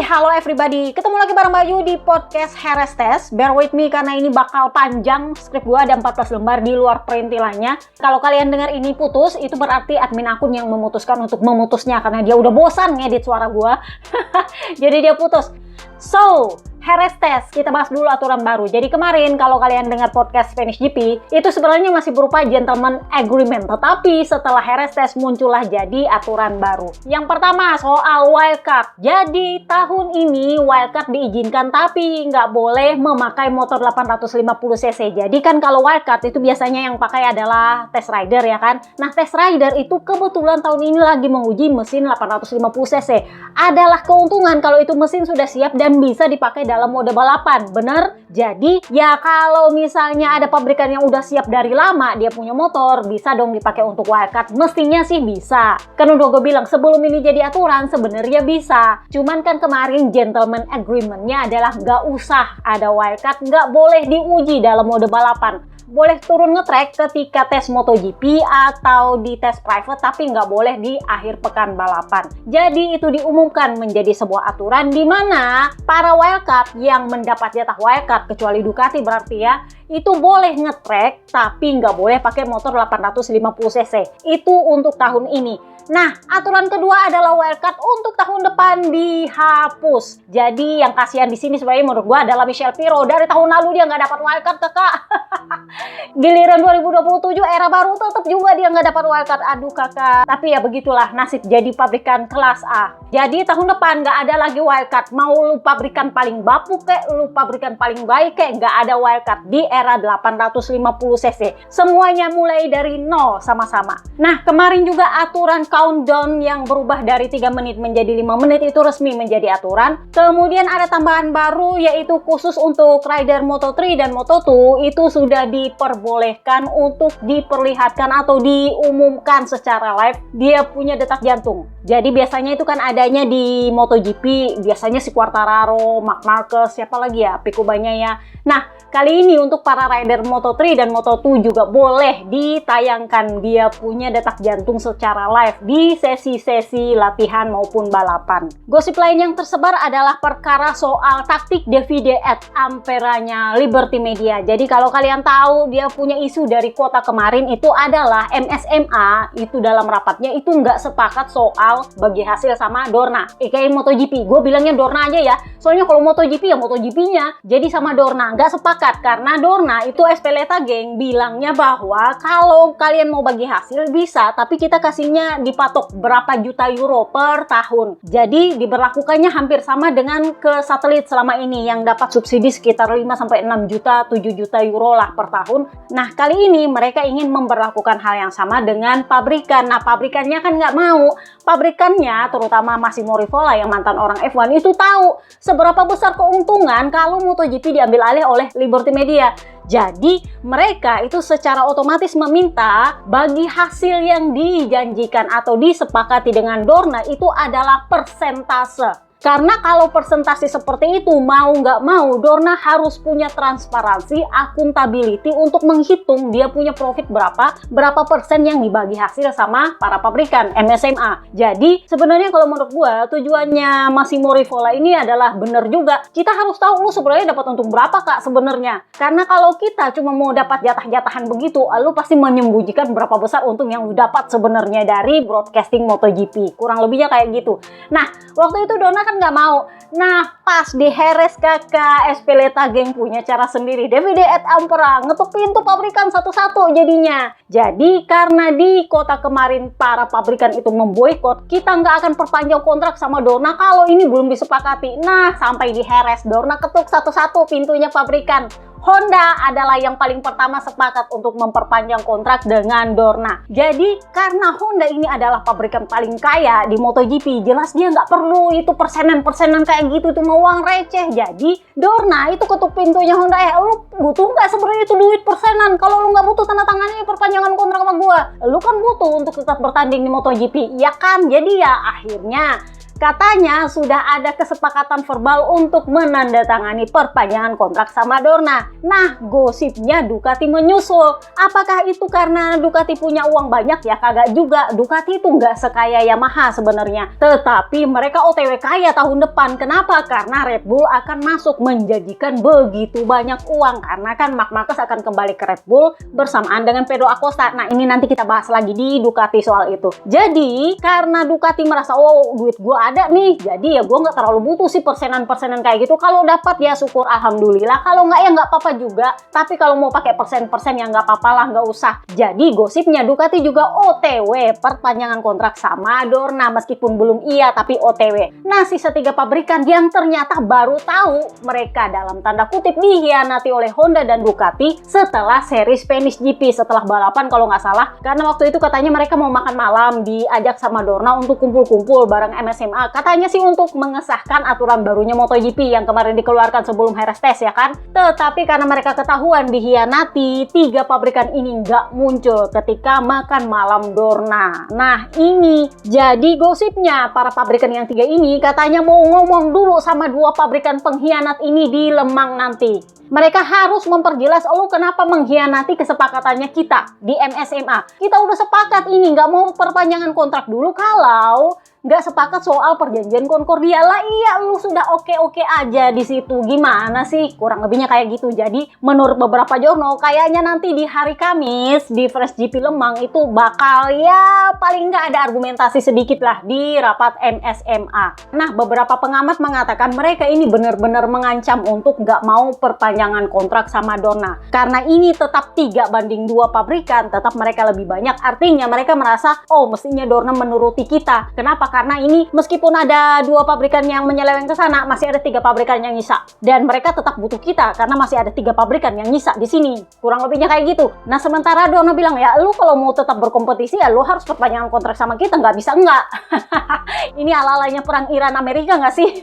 halo everybody. Ketemu lagi bareng Bayu di podcast Heres Test. Bear with me karena ini bakal panjang. Skrip gue ada 14 lembar di luar perintilannya. Kalau kalian dengar ini putus, itu berarti admin akun yang memutuskan untuk memutusnya karena dia udah bosan ngedit suara gue. Jadi dia putus. So, Heres Test, kita bahas dulu aturan baru. Jadi kemarin kalau kalian dengar podcast Spanish GP, itu sebenarnya masih berupa gentleman agreement. Tetapi setelah Heres Test muncullah jadi aturan baru. Yang pertama soal wildcard. Jadi tahun ini wildcard diizinkan tapi nggak boleh memakai motor 850cc. Jadi kan kalau wildcard itu biasanya yang pakai adalah test rider ya kan. Nah test rider itu kebetulan tahun ini lagi menguji mesin 850cc. Adalah keuntungan kalau itu mesin sudah siap dan bisa dipakai dalam mode balapan, bener? Jadi ya kalau misalnya ada pabrikan yang udah siap dari lama dia punya motor, bisa dong dipakai untuk wildcard. Mestinya sih bisa. Kan udah gue bilang sebelum ini jadi aturan sebenarnya bisa. Cuman kan kemarin gentleman agreement-nya adalah nggak usah ada wildcard, nggak boleh diuji dalam mode balapan. Boleh turun nge-track ketika tes MotoGP atau di tes private, tapi nggak boleh di akhir pekan balapan. Jadi itu diumumkan menjadi sebuah aturan di mana para wildcard yang mendapat jatah wildcard, kecuali Ducati berarti ya, itu boleh nge-track tapi nggak boleh pakai motor 850cc. Itu untuk tahun ini. Nah, aturan kedua adalah wildcard untuk tahun depan dihapus. Jadi yang kasihan di sini sebenarnya menurut gua adalah Michel Pirro. Dari tahun lalu dia nggak dapat wildcard, kakak. Giliran 2027 era baru tetap juga dia nggak dapat wildcard. Aduh kakak. Tapi ya begitulah nasib jadi pabrikan kelas A. Jadi tahun depan nggak ada lagi wildcard. Mau lu pabrikan paling bapuk kek, lu pabrikan paling baik kek, nggak ada wildcard di era 850cc. Semuanya mulai dari nol sama-sama. Nah, kemarin juga aturan countdown yang berubah dari 3 menit menjadi 5 menit itu resmi menjadi aturan. Kemudian ada tambahan baru yaitu khusus untuk rider Moto3 dan Moto2 itu sudah diperbolehkan untuk diperlihatkan atau diumumkan secara live dia punya detak jantung. Jadi biasanya itu kan adanya di MotoGP, biasanya si Quartararo, Marc Marquez, siapa lagi ya, Pico Bagnaia. Nah, kali ini untuk para rider Moto3 dan Moto2 juga boleh ditayangkan dia punya detak jantung secara live di sesi-sesi latihan maupun balapan. Gosip lain yang tersebar adalah perkara soal taktik Davide et Amperanya Liberty Media. Jadi kalau kalian tahu dia punya isu dari kota kemarin itu adalah MSMA itu dalam rapatnya itu nggak sepakat soal bagi hasil sama Dorna. Kayak MotoGP, gue bilangnya Dorna aja ya. Soalnya kalau MotoGP ya MotoGP-nya. Jadi sama Dorna nggak sepakat karena Dorna itu Espeleta geng bilangnya bahwa kalau kalian mau bagi hasil bisa, tapi kita kasihnya dipatok berapa juta euro per tahun. Jadi diberlakukannya hampir sama dengan ke satelit selama ini yang dapat subsidi sekitar 5-6 juta, 7 juta euro lah per tahun. Nah kali ini mereka ingin memberlakukan hal yang sama dengan pabrikan. Nah pabrikannya kan nggak mau. Pabrikannya terutama Massimo Rivola yang mantan orang F1 itu tahu seberapa besar keuntungan kalau MotoGP diambil alih oleh Liberty Media. Jadi mereka itu secara otomatis meminta bagi hasil yang dijanjikan atau disepakati dengan Dorna itu adalah persentase. Karena kalau persentase seperti itu mau nggak mau Dorna harus punya transparansi, akuntability untuk menghitung dia punya profit berapa persen yang dibagi hasil sama para pabrikan MSMA. Jadi sebenarnya kalau menurut gua tujuannya Massimo Rivola ini adalah bener juga. Kita harus tahu lu sebenarnya dapat untung berapa kak sebenarnya. Karena kalau kita cuma mau dapat jatah-jatahan begitu, lu pasti menyembunyikan berapa besar untung yang lu dapat sebenarnya dari broadcasting MotoGP. Kurang lebihnya kayak gitu. Nah waktu itu Dorna kan nggak mau. Nah pas di Heres kakak Espeleta geng punya cara sendiri. Davide et Ampera ngetuk pintu pabrikan satu-satu jadinya. Jadi karena di kota kemarin para pabrikan itu memboikot, kita nggak akan perpanjang kontrak sama Dorna kalau ini belum disepakati. Nah sampai di Heres Dorna ketuk satu-satu pintunya pabrikan. Honda adalah yang paling pertama sepakat untuk memperpanjang kontrak dengan Dorna. Jadi karena Honda ini adalah pabrikan paling kaya di MotoGP, jelas dia nggak perlu itu persenan-persenan kayak gitu, itu mau uang receh. Jadi Dorna itu ketuk pintunya Honda, lu butuh nggak sebenarnya itu duit persenan? Kalau lu nggak butuh tanda tangannya perpanjangan kontrak sama gua, lu kan butuh untuk tetap bertanding di MotoGP, ya kan? Jadi ya akhirnya Katanya sudah ada kesepakatan verbal untuk menandatangani perpanjangan kontrak sama Dorna. Nah, gosipnya Ducati menyusul. Apakah itu karena Ducati punya uang banyak? Ya kagak juga. Ducati itu nggak sekaya Yamaha sebenarnya. Tetapi mereka OTW kaya tahun depan. Kenapa? Karena Red Bull akan masuk menjanjikan begitu banyak uang. Karena kan Marc Marquez akan kembali ke Red Bull bersamaan dengan Pedro Acosta. Nah, ini nanti kita bahas lagi di Ducati soal itu. Jadi, karena Ducati merasa, oh duit gue ada nih, jadi ya gue nggak terlalu butuh sih persenan-persenan kayak gitu. Kalau dapat ya syukur alhamdulillah, kalau nggak ya nggak apa-apa juga. Tapi kalau mau pakai persen-persen ya nggak apa-apa lah, nggak usah. Jadi gosipnya Ducati juga OTW perpanjangan kontrak sama Dorna, meskipun belum iya tapi OTW. Nah, sisa 3 pabrikan yang ternyata baru tahu mereka dalam tanda kutip dikhianati oleh Honda dan Ducati setelah seri Spanish GP, setelah balapan kalau nggak salah. Karena waktu itu katanya mereka mau makan malam, diajak sama Dorna untuk kumpul-kumpul bareng MSMA. Katanya sih untuk mengesahkan aturan barunya MotoGP yang kemarin dikeluarkan sebelum Jerez Test ya kan. Tetapi karena mereka ketahuan dikhianati, 3 pabrikan ini nggak muncul ketika makan malam Dorna. Nah, ini jadi gosipnya para pabrikan yang 3 ini katanya mau ngomong dulu sama 2 pabrikan pengkhianat ini di Lemang nanti. Mereka harus memperjelas, oh kenapa mengkhianati kesepakatannya kita di MSMA. Kita udah sepakat ini, nggak mau perpanjangan kontrak dulu kalau nggak sepakat soal perjanjian Concordia lah. Iya, lu sudah oke-oke aja di situ. Gimana sih? Kurang lebihnya kayak gitu. Jadi menurut beberapa jurnal, kayaknya nanti di hari Kamis di Fresh GP Lemang itu bakal ya paling nggak ada argumentasi sedikit lah di rapat MSMA. Nah, beberapa pengamat mengatakan mereka ini benar-benar mengancam untuk nggak mau perpanjangan kontrak sama Dorna. Karena ini tetap 3-2 pabrikan, tetap mereka lebih banyak. Artinya mereka merasa, oh mestinya Dorna menuruti kita. Kenapa? Karena ini meskipun ada 2 pabrikan yang menyeleweng ke sana, masih ada 3 pabrikan yang nyisa. Dan mereka tetap butuh kita karena masih ada 3 pabrikan yang nyisa di sini. Kurang lebihnya kayak gitu. Nah, sementara Dorna bilang, ya lu kalau mau tetap berkompetisi ya lu harus perpanjangan kontrak sama kita, nggak bisa enggak. Ini ala-alanya perang Iran Amerika nggak sih?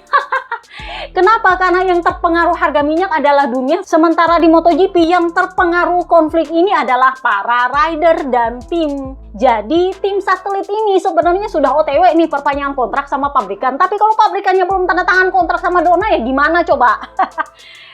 Kenapa? Karena yang terpengaruh harga minyak adalah dunia, sementara di MotoGP yang terpengaruh konflik ini adalah para rider dan tim. Jadi tim satelit ini sebenarnya sudah OTW nih perpanjangan kontrak sama pabrikan. Tapi kalau pabrikannya belum tanda tangan kontrak sama Dorna ya gimana coba?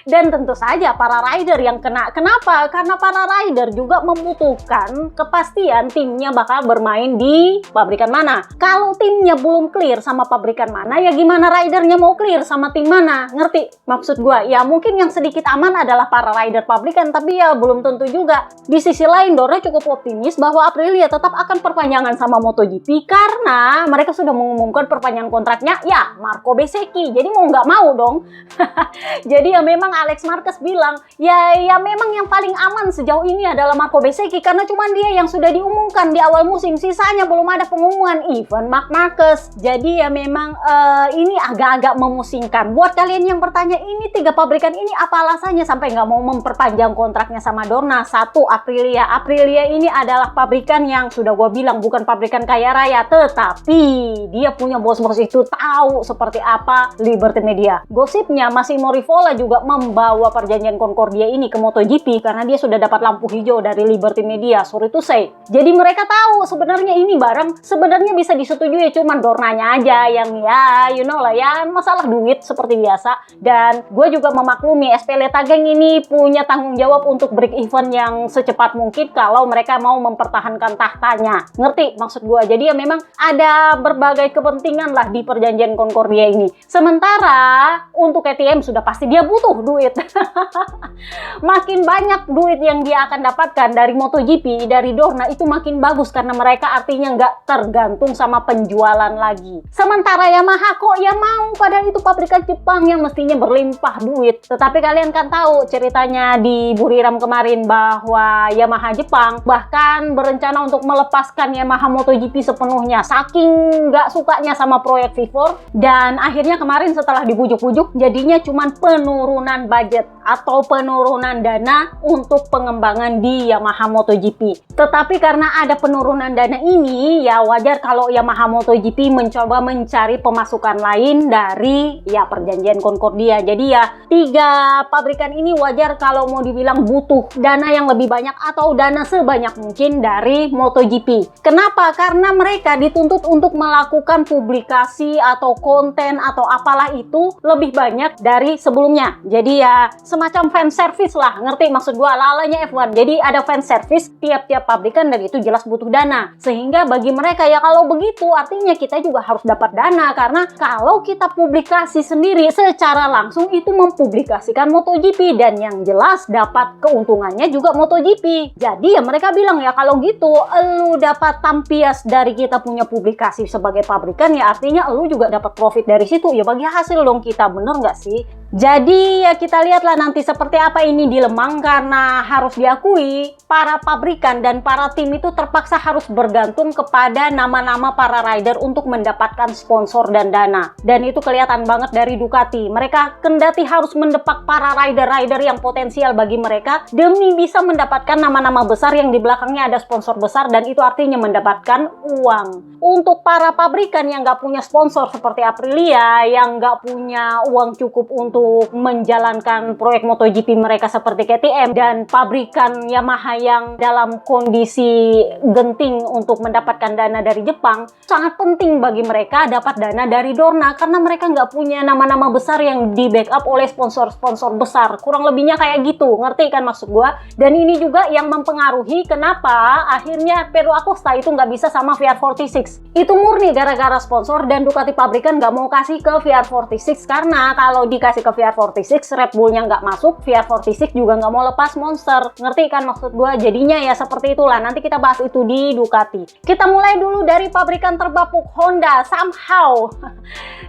Dan tentu saja para rider yang kena. Kenapa? Karena para rider juga membutuhkan kepastian timnya bakal bermain di pabrikan mana. Kalau timnya belum clear sama pabrikan mana, ya gimana ridernya mau clear sama tim mana? Ngerti maksud gua? Ya mungkin yang sedikit aman adalah para rider pabrikan, tapi ya belum tentu juga. Di sisi lain, Dorna cukup optimis bahwa Aprilia tetap akan perpanjangan sama MotoGP karena mereka sudah mengumumkan perpanjangan kontraknya ya Marco Bezzecchi. Jadi mau nggak mau dong. Jadi ya memang Alex Marquez bilang, ya memang yang paling aman sejauh ini adalah Marco Bezzecchi karena cuma dia yang sudah diumumkan di awal musim, sisanya belum ada pengumuman, even Marc Marquez. Jadi ya memang ini agak-agak memusingkan. Buat kalian yang bertanya, ini 3 pabrikan ini apa alasannya sampai nggak mau memperpanjang kontraknya sama Dorna? 1, Aprilia. Aprilia ini adalah pabrikan yang sudah gue bilang bukan pabrikan kaya raya, tetapi dia punya bos-bos itu tahu seperti apa Liberty Media. Gosipnya Massimo Rivola juga membawa perjanjian Concordia ini ke MotoGP karena dia sudah dapat lampu hijau dari Liberty Media, sorry to say. Jadi mereka tahu sebenarnya ini barang sebenarnya bisa disetujui, cuman Dornanya aja yang ya you know lah ya masalah duit seperti biasa. Dan gue juga memaklumi SP Letageng ini punya tanggung jawab untuk break even yang secepat mungkin kalau mereka mau mempertahankan tahtanya. Ngerti maksud gue? Jadi ya memang ada berbagai kepentingan lah di perjanjian Concordia ini. Sementara untuk KTM sudah pasti dia butuh duit. Makin banyak duit yang dia akan dapatkan dari MotoGP, dari Dorna itu makin bagus karena mereka artinya nggak tergantung sama penjualan lagi. Sementara Yamaha kok ya mau, padahal itu pabrikan Jepang yang mestinya berlimpah duit. Tetapi kalian kan tahu ceritanya di Buriram kemarin bahwa Yamaha Jepang bahkan berencana untuk melepaskan Yamaha MotoGP sepenuhnya saking nggak sukanya sama proyek V4, dan akhirnya kemarin setelah dibujuk-bujuk jadinya cuman penurunan budget. atau penurunan dana untuk pengembangan di Yamaha MotoGP. Tetapi karena ada penurunan dana ini, ya wajar kalau Yamaha MotoGP mencoba mencari pemasukan lain dari ya perjanjian Concordia. Jadi ya 3 pabrikan ini wajar kalau mau dibilang butuh dana yang lebih banyak atau dana sebanyak mungkin dari MotoGP. Kenapa? Karena mereka dituntut untuk melakukan publikasi atau konten atau apalah itu lebih banyak dari sebelumnya. Jadi ya semacam fan service lah, ngerti maksud gua, lalanya F1. Jadi ada fan service tiap-tiap pabrikan dan itu jelas butuh dana. Sehingga bagi mereka ya kalau begitu artinya kita juga harus dapat dana, karena kalau kita publikasi sendiri secara langsung itu mempublikasikan MotoGP dan yang jelas dapat keuntungannya juga MotoGP. Jadi ya mereka bilang ya kalau gitu lu dapat tampias dari kita punya publikasi sebagai pabrikan ya artinya lu juga dapat profit dari situ, ya bagi hasil dong kita, bener nggak sih? Jadi ya kita lihatlah nanti seperti apa ini di Lemang, karena harus diakui para pabrikan dan para tim itu terpaksa harus bergantung kepada nama-nama para rider untuk mendapatkan sponsor dan dana. Dan itu kelihatan banget dari Ducati. Mereka kendati harus mendepak para rider-rider yang potensial bagi mereka demi bisa mendapatkan nama-nama besar yang di belakangnya ada sponsor besar, dan itu artinya mendapatkan uang. Untuk para pabrikan yang nggak punya sponsor seperti Aprilia, yang nggak punya uang cukup untuk menjalankan proyek MotoGP mereka seperti KTM, dan pabrikan Yamaha yang dalam kondisi genting untuk mendapatkan dana dari Jepang, sangat penting bagi mereka dapat dana dari Dorna karena mereka nggak punya nama-nama besar yang di backup oleh sponsor-sponsor besar. Kurang lebihnya kayak gitu, ngerti kan maksud gua? Dan ini juga yang mempengaruhi kenapa akhirnya Pedro Acosta itu nggak bisa sama VR46. Itu murni gara-gara sponsor, dan Ducati pabrikan nggak mau kasih ke VR46 karena kalau dikasih ke VR46 Red Bullnya nggak masuk, VR46 juga nggak mau lepas Monster. Ngerti kan maksud gua? Jadinya ya seperti itulah. Nanti kita bahas itu di Ducati. Kita mulai dulu dari pabrikan terbapuk Honda, somehow.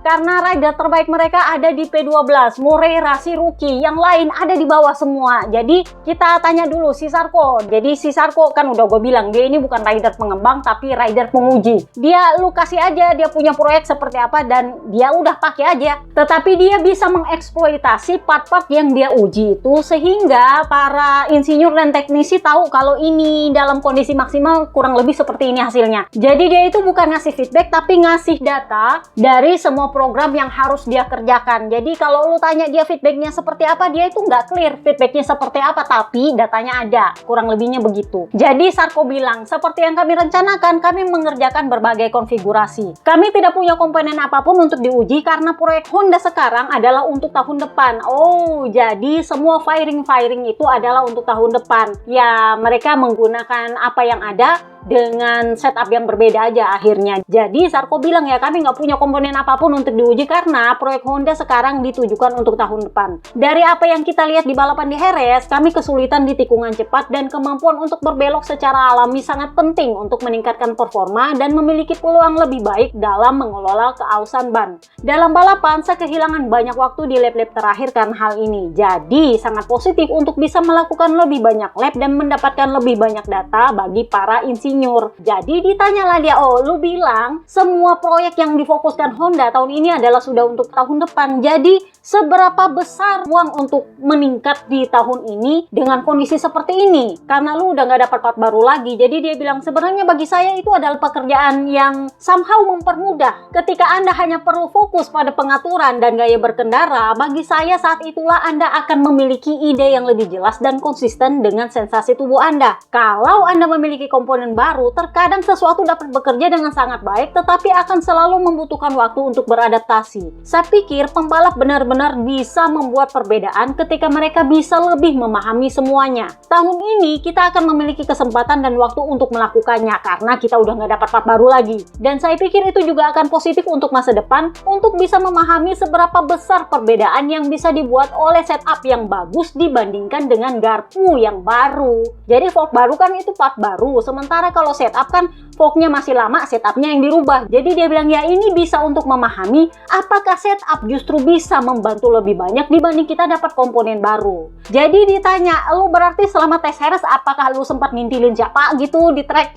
Karena rider terbaik mereka ada di P12, Moreira si rookie, yang lain ada di bawah semua. Jadi kita tanya dulu si Sarko. Jadi si Sarko kan udah gue bilang dia ini bukan rider pengembang tapi rider penguji. Dia lu kasih aja dia punya proyek seperti apa dan dia udah pakai aja. Tetapi dia bisa mengeksploitasi part-part yang dia uji itu sehingga para insinyur dan teknisi tahu kalau ini dalam kondisi maksimal kurang lebih seperti ini hasilnya. Jadi dia itu bukan ngasih feedback tapi ngasih data dari semua program yang harus dia kerjakan. Jadi kalau lu tanya dia feedbacknya seperti apa, dia itu nggak clear feedbacknya seperti apa, tapi datanya ada. Kurang lebihnya begitu. Jadi Sarko bilang, seperti yang kami rencanakan, kami mengerjakan berbagai konfigurasi. Kami tidak punya komponen apapun untuk diuji karena proyek Honda sekarang adalah untuk tahun depan. Oh, jadi semua firing itu adalah untuk tahun depan. Ya, mereka menggunakan apa yang ada dengan setup yang berbeda aja akhirnya. Jadi Sarko bilang ya kami nggak punya komponen apapun untuk diuji karena proyek Honda sekarang ditujukan untuk tahun depan. Dari apa yang kita lihat di balapan di Jerez, kami kesulitan di tikungan cepat dan kemampuan untuk berbelok secara alami sangat penting untuk meningkatkan performa dan memiliki peluang lebih baik dalam mengelola keausan ban. Dalam balapan saya kehilangan banyak waktu di lap-lap terakhir karena hal ini. Jadi sangat positif untuk bisa melakukan lebih banyak lap dan mendapatkan lebih banyak data bagi para insinyur. Jadi ditanyalah dia, oh lu bilang semua proyek yang difokuskan Honda tahun ini adalah sudah untuk tahun depan. Jadi seberapa besar uang untuk meningkat di tahun ini dengan kondisi seperti ini? Karena lu udah gak dapat part baru lagi. Jadi dia bilang sebenarnya bagi saya itu adalah pekerjaan yang somehow mempermudah. Ketika Anda hanya perlu fokus pada pengaturan dan gaya berkendara, bagi saya saat itulah Anda akan memiliki ide yang lebih jelas dan konsisten dengan sensasi tubuh Anda. Kalau Anda memiliki komponen baru, terkadang sesuatu dapat bekerja dengan sangat baik tetapi akan selalu membutuhkan waktu untuk beradaptasi. Saya pikir pembalap benar-benar bisa membuat perbedaan ketika mereka bisa lebih memahami semuanya. Tahun ini kita akan memiliki kesempatan dan waktu untuk melakukannya karena kita udah nggak dapat part baru lagi. Dan saya pikir itu juga akan positif untuk masa depan untuk bisa memahami seberapa besar perbedaan yang bisa dibuat oleh setup yang bagus dibandingkan dengan garpu yang baru. Jadi fork baru kan itu part baru, sementara kalau setup kan forknya masih lama, setupnya yang dirubah. Jadi dia bilang ya ini bisa untuk memahami apakah setup justru bisa membantu lebih banyak dibanding kita dapat komponen baru. Jadi ditanya, lu berarti selama tes Heres apakah lu sempat ngintilin siapa gitu di track?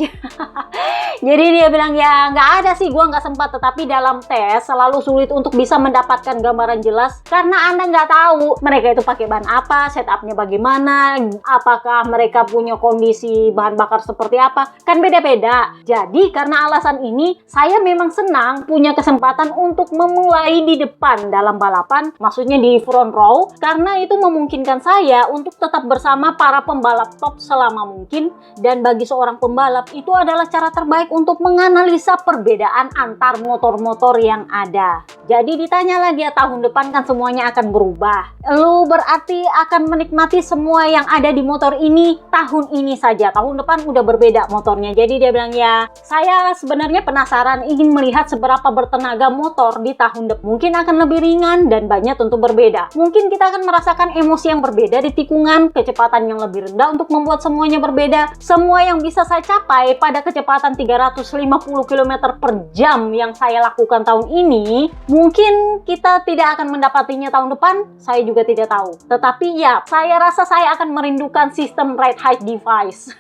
Jadi dia bilang ya nggak ada sih, gua nggak sempat. Tetapi dalam tes selalu sulit untuk bisa mendapatkan gambaran jelas karena Anda nggak tahu mereka itu pakai bahan apa, setupnya bagaimana, apakah mereka punya kondisi bahan bakar seperti apa, kan beda-beda. Jadi karena alasan ini saya memang senang punya kesempatan untuk memulai di depan dalam balapan, maksudnya di front row, karena itu memungkinkan saya untuk tetap bersama para pembalap top selama mungkin. Dan bagi seorang pembalap itu adalah cara terbaik untuk menganalisa perbedaan antar motor-motor yang ada. Jadi ditanyalah dia, tahun depan kan semuanya akan berubah, lu berarti akan menikmati semua yang ada di motor ini tahun ini saja, tahun depan udah berbeda motornya. Jadi dia bilang ya saya sebenarnya penasaran ingin melihat seberapa bertenaga motor di tahun depan, mungkin akan lebih ringan dan banyak tentu berbeda. Mungkin kita akan merasakan emosi yang berbeda di tikungan, kecepatan yang lebih rendah untuk membuat semuanya berbeda. Semua yang bisa saya capai pada kecepatan 350 km per jam yang saya lakukan tahun ini, mungkin kita tidak akan mendapatinya tahun depan, saya juga tidak tahu. Tetapi ya, saya rasa saya akan merindukan sistem ride height device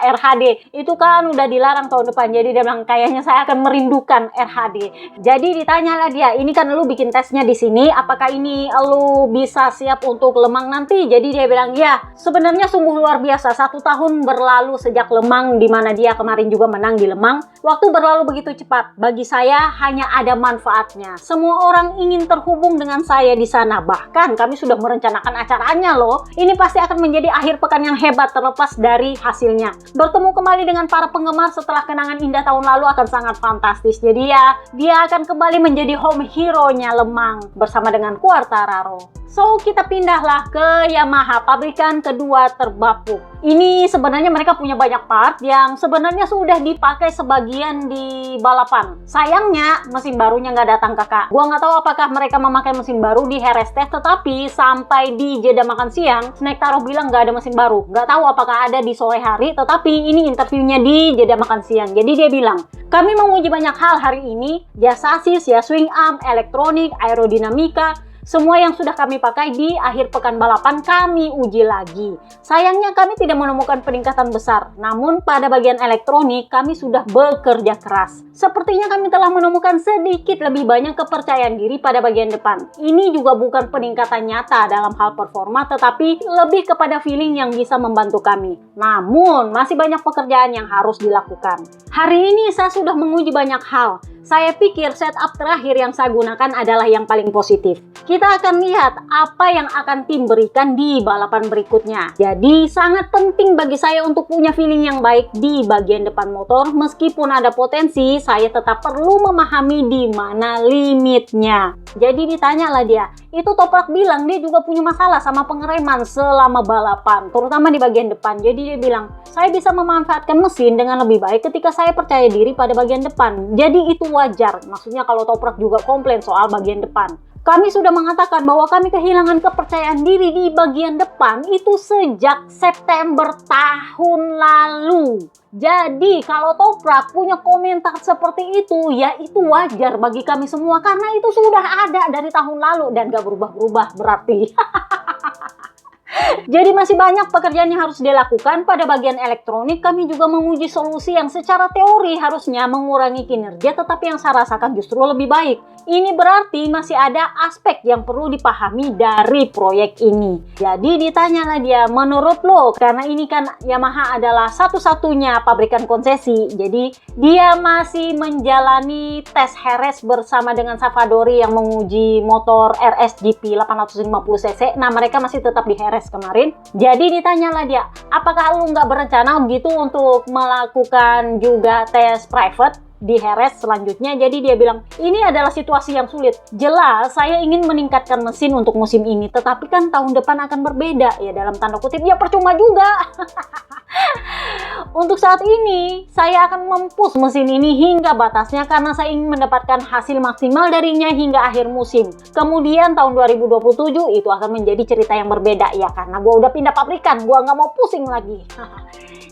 RHD. Itu kan udah dilarang tahun depan, jadi dia bilang kayaknya saya akan merindukan RHD. Jadi ditanyalah dia, ini kan lu bikin tesnya di sini, apakah ini lu bisa siap untuk Le Mans nanti? Jadi dia bilang ya, sebenarnya sungguh luar biasa. 1 tahun berlalu sejak Le Mans, di mana dia kemarin juga menang di Le Mans. Waktu berlalu begitu cepat. Bagi saya hanya ada manfaatnya. Semua orang ingin terhubung dengan saya di sana. Bahkan kami sudah merencanakan acaranya loh. Ini pasti akan menjadi akhir pekan yang hebat terlepas dari hasilnya. Bertemu kembali dengan para penggemar setelah kenangan indah tahun lalu akan sangat fantastis. Jadi ya, dia akan kembali menjadi home hero-nya Le Mans bersama dengan Quartararo. So, kita pindahlah ke Yamaha, pabrikan kedua terbapuk. Ini sebenarnya mereka punya banyak part yang sebenarnya sudah dipakai sebagian di balapan. Sayangnya, mesin barunya nggak datang kakak. Gua nggak tahu apakah mereka memakai mesin baru di Heres Test, tetapi sampai di jeda makan siang, Snektaro bilang nggak ada mesin baru. Nggak tahu apakah ada di sore hari, tetapi ini interviewnya di jeda makan siang. Jadi dia bilang, kami menguji banyak hal hari ini, ya sasis, ya swing arm, elektronik, aerodinamika, semua yang sudah kami pakai di akhir pekan balapan kami uji lagi. Sayangnya kami tidak menemukan peningkatan besar, namun pada bagian elektronik kami sudah bekerja keras. Sepertinya kami telah menemukan sedikit lebih banyak kepercayaan diri pada bagian depan. Ini juga bukan peningkatan nyata dalam hal performa, tetapi lebih kepada feeling yang bisa membantu kami. Namun masih banyak pekerjaan yang harus dilakukan. Hari ini saya sudah menguji banyak hal. Saya pikir setup terakhir yang saya gunakan adalah yang paling positif. Kita akan lihat apa yang akan tim berikan di balapan berikutnya. Jadi sangat penting bagi saya untuk punya feeling yang baik di bagian depan motor. Meskipun ada potensi, saya tetap perlu memahami di mana limitnya. Jadi ditanyalah dia, itu Toprak bilang dia juga punya masalah sama pengereman selama balapan, terutama di bagian depan. Jadi dia bilang, saya bisa memanfaatkan mesin dengan lebih baik ketika saya percaya diri pada bagian depan. Jadi itu wajar, maksudnya kalau Toprak juga komplain soal bagian depan. Kami sudah mengatakan bahwa kami kehilangan kepercayaan diri di bagian depan itu sejak September tahun lalu. Jadi kalau Toprak punya komentar seperti itu, ya itu wajar bagi kami semua karena itu sudah ada dari tahun lalu dan gak berubah-berubah berarti. Jadi masih banyak pekerjaan yang harus dilakukan. Pada bagian elektronik kami juga menguji solusi yang secara teori harusnya mengurangi kinerja, tetapi yang saya rasakan justru lebih baik. Ini berarti masih ada aspek yang perlu dipahami dari proyek ini. Jadi ditanyalah dia, menurut lo, karena ini kan Yamaha adalah satu-satunya pabrikan konsesi, jadi dia masih menjalani tes Heres bersama dengan Savadori yang menguji motor RSGP 850cc. Nah mereka masih tetap di Heres kemarin. Jadi ditanyalah dia, apakah lu nggak berencana begitu untuk melakukan juga tes private di Heres selanjutnya? Jadi dia bilang, ini adalah situasi yang sulit. Jelas saya ingin meningkatkan mesin untuk musim ini, tetapi kan tahun depan akan berbeda. Ya dalam tanda kutip, ya percuma juga. Untuk saat ini, saya akan mempush mesin ini hingga batasnya karena saya ingin mendapatkan hasil maksimal darinya hingga akhir musim. Kemudian tahun 2027 itu akan menjadi cerita yang berbeda ya, karena gue udah pindah pabrikan, gue nggak mau pusing lagi.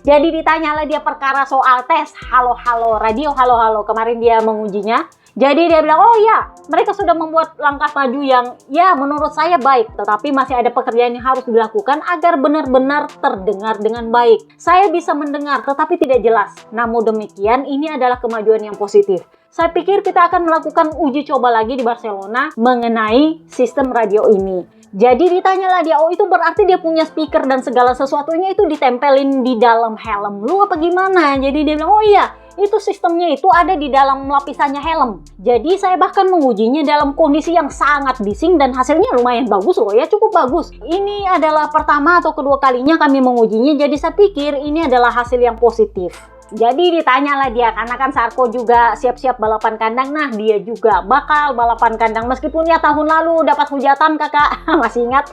Jadi ditanyalah dia perkara soal tes halo-halo, radio halo-halo, kemarin dia mengujinya. Jadi dia bilang, oh ya, mereka sudah membuat langkah maju yang ya menurut saya baik. Tetapi masih ada pekerjaan yang harus dilakukan agar benar-benar terdengar dengan baik. Saya bisa mendengar tetapi tidak jelas. Namun demikian ini adalah kemajuan yang positif. Saya pikir kita akan melakukan uji coba lagi di Barcelona mengenai sistem radio ini. Jadi ditanyalah dia, oh itu berarti dia punya speaker dan segala sesuatunya itu ditempelin di dalam helm lu apa gimana? Jadi dia bilang, oh iya, itu sistemnya itu ada di dalam lapisannya helm. Jadi saya bahkan mengujinya dalam kondisi yang sangat bising dan hasilnya lumayan bagus loh ya, cukup bagus. Ini adalah pertama atau kedua kalinya kami mengujinya, jadi saya pikir ini adalah hasil yang positif. Jadi ditanyalah dia, karena kan Sarko juga siap-siap balapan kandang. Nah dia juga bakal balapan kandang meskipun ya tahun lalu dapat hujatan kakak. Masih ingat?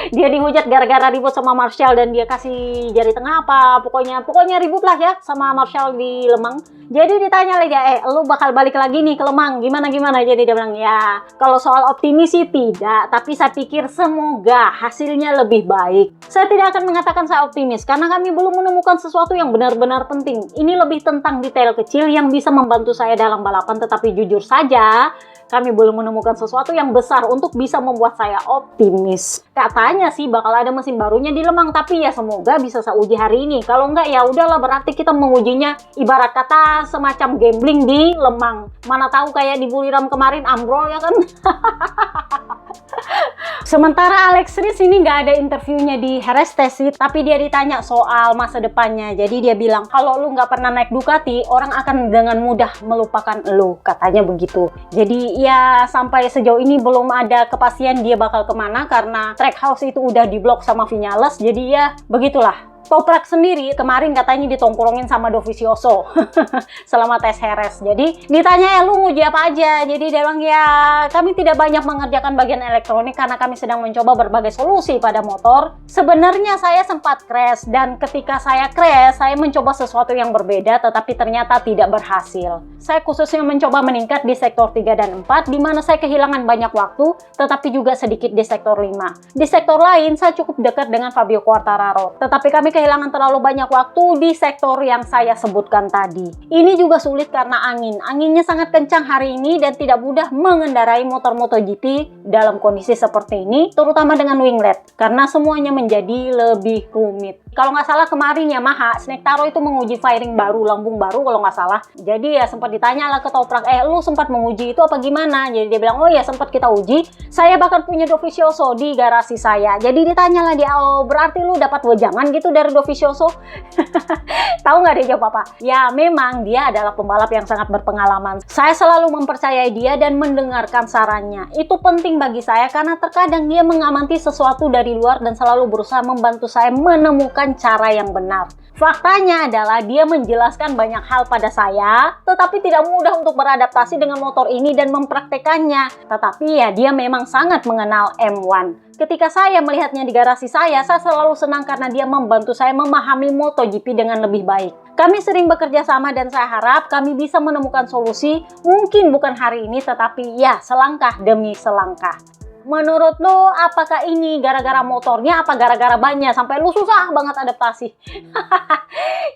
Dia dihujat gara-gara ribut sama Marshall dan dia kasih jari tengah apa. Pokoknya ribut lah ya sama Marshall di Lemang. Jadi ditanya dia, lu bakal balik lagi nih ke Lemang, gimana? Jadi dia bilang, ya kalau soal optimis sih tidak, tapi saya pikir semoga hasilnya lebih baik. Saya tidak akan mengatakan saya optimis, karena kami belum menemukan sesuatu yang benar-benar penting. Ini lebih tentang detail kecil yang bisa membantu saya dalam balapan, tetapi jujur saja, kami belum menemukan sesuatu yang besar untuk bisa membuat saya optimis. Katanya sih bakal ada mesin barunya di Lemang, tapi ya semoga bisa saya uji hari ini. Kalau enggak ya udahlah, berarti kita mengujinya ibarat kata semacam gambling di Lemang. Mana tahu kayak di Buriram kemarin ambrol ya kan. Sementara Alex Rins ini nggak ada interviewnya di Herestesi, tapi dia ditanya soal masa depannya. Jadi dia bilang, kalau lu nggak pernah naik Ducati, orang akan dengan mudah melupakan lu, katanya begitu. Jadi ya sampai sejauh ini belum ada kepastian dia bakal kemana, karena Trackhouse itu udah diblok sama Viñales. Jadi ya begitulah. Toprak sendiri kemarin katanya ditongkrongin sama Dovizioso selama tes Heres. Jadi ditanya, ya lu nguji apa aja? Jadi dia bilang, ya kami tidak banyak mengerjakan bagian elektronik karena kami sedang mencoba berbagai solusi pada motor. Sebenarnya saya sempat crash, dan ketika saya crash, saya mencoba sesuatu yang berbeda tetapi ternyata tidak berhasil. Saya khususnya mencoba meningkat di sektor 3 dan 4, di mana saya kehilangan banyak waktu tetapi juga sedikit di sektor 5. Di sektor lain saya cukup dekat dengan Fabio Quartararo, tetapi kami kehilangan terlalu banyak waktu di sektor yang saya sebutkan tadi. Ini juga sulit karena anginnya sangat kencang hari ini dan tidak mudah mengendarai motor MotoGP dalam kondisi seperti ini, terutama dengan winglet, karena semuanya menjadi lebih rumit. Kalau nggak salah kemarin Yamaha Snake Taro itu menguji fairing baru, lambung baru kalau nggak salah. Jadi ya sempat ditanya lah ke Toprak, lu sempat menguji itu apa gimana? Jadi dia bilang, oh ya sempat kita uji. Saya bahkan punya Dovizioso di garasi saya. Jadi ditanya lah dia, oh berarti lu dapat wejangan gitu dari Dovizioso? Tahu nggak dia jawab apa? Ya memang dia adalah pembalap yang sangat berpengalaman. Saya selalu mempercayai dia dan mendengarkan sarannya. Itu penting bagi saya karena terkadang dia mengamati sesuatu dari luar dan selalu berusaha membantu saya menemukan cara yang benar. Faktanya adalah dia menjelaskan banyak hal pada saya, tetapi tidak mudah untuk beradaptasi dengan motor ini dan mempraktekannya. Tetapi ya dia memang sangat mengenal M1. Ketika saya melihatnya di garasi saya selalu senang karena dia membantu saya memahami MotoGP dengan lebih baik. Kami sering bekerja sama dan saya harap kami bisa menemukan solusi, mungkin bukan hari ini tetapi ya selangkah demi selangkah. Menurut lo, apakah ini gara-gara motornya, apa gara-gara bannya sampai lo susah banget adaptasi?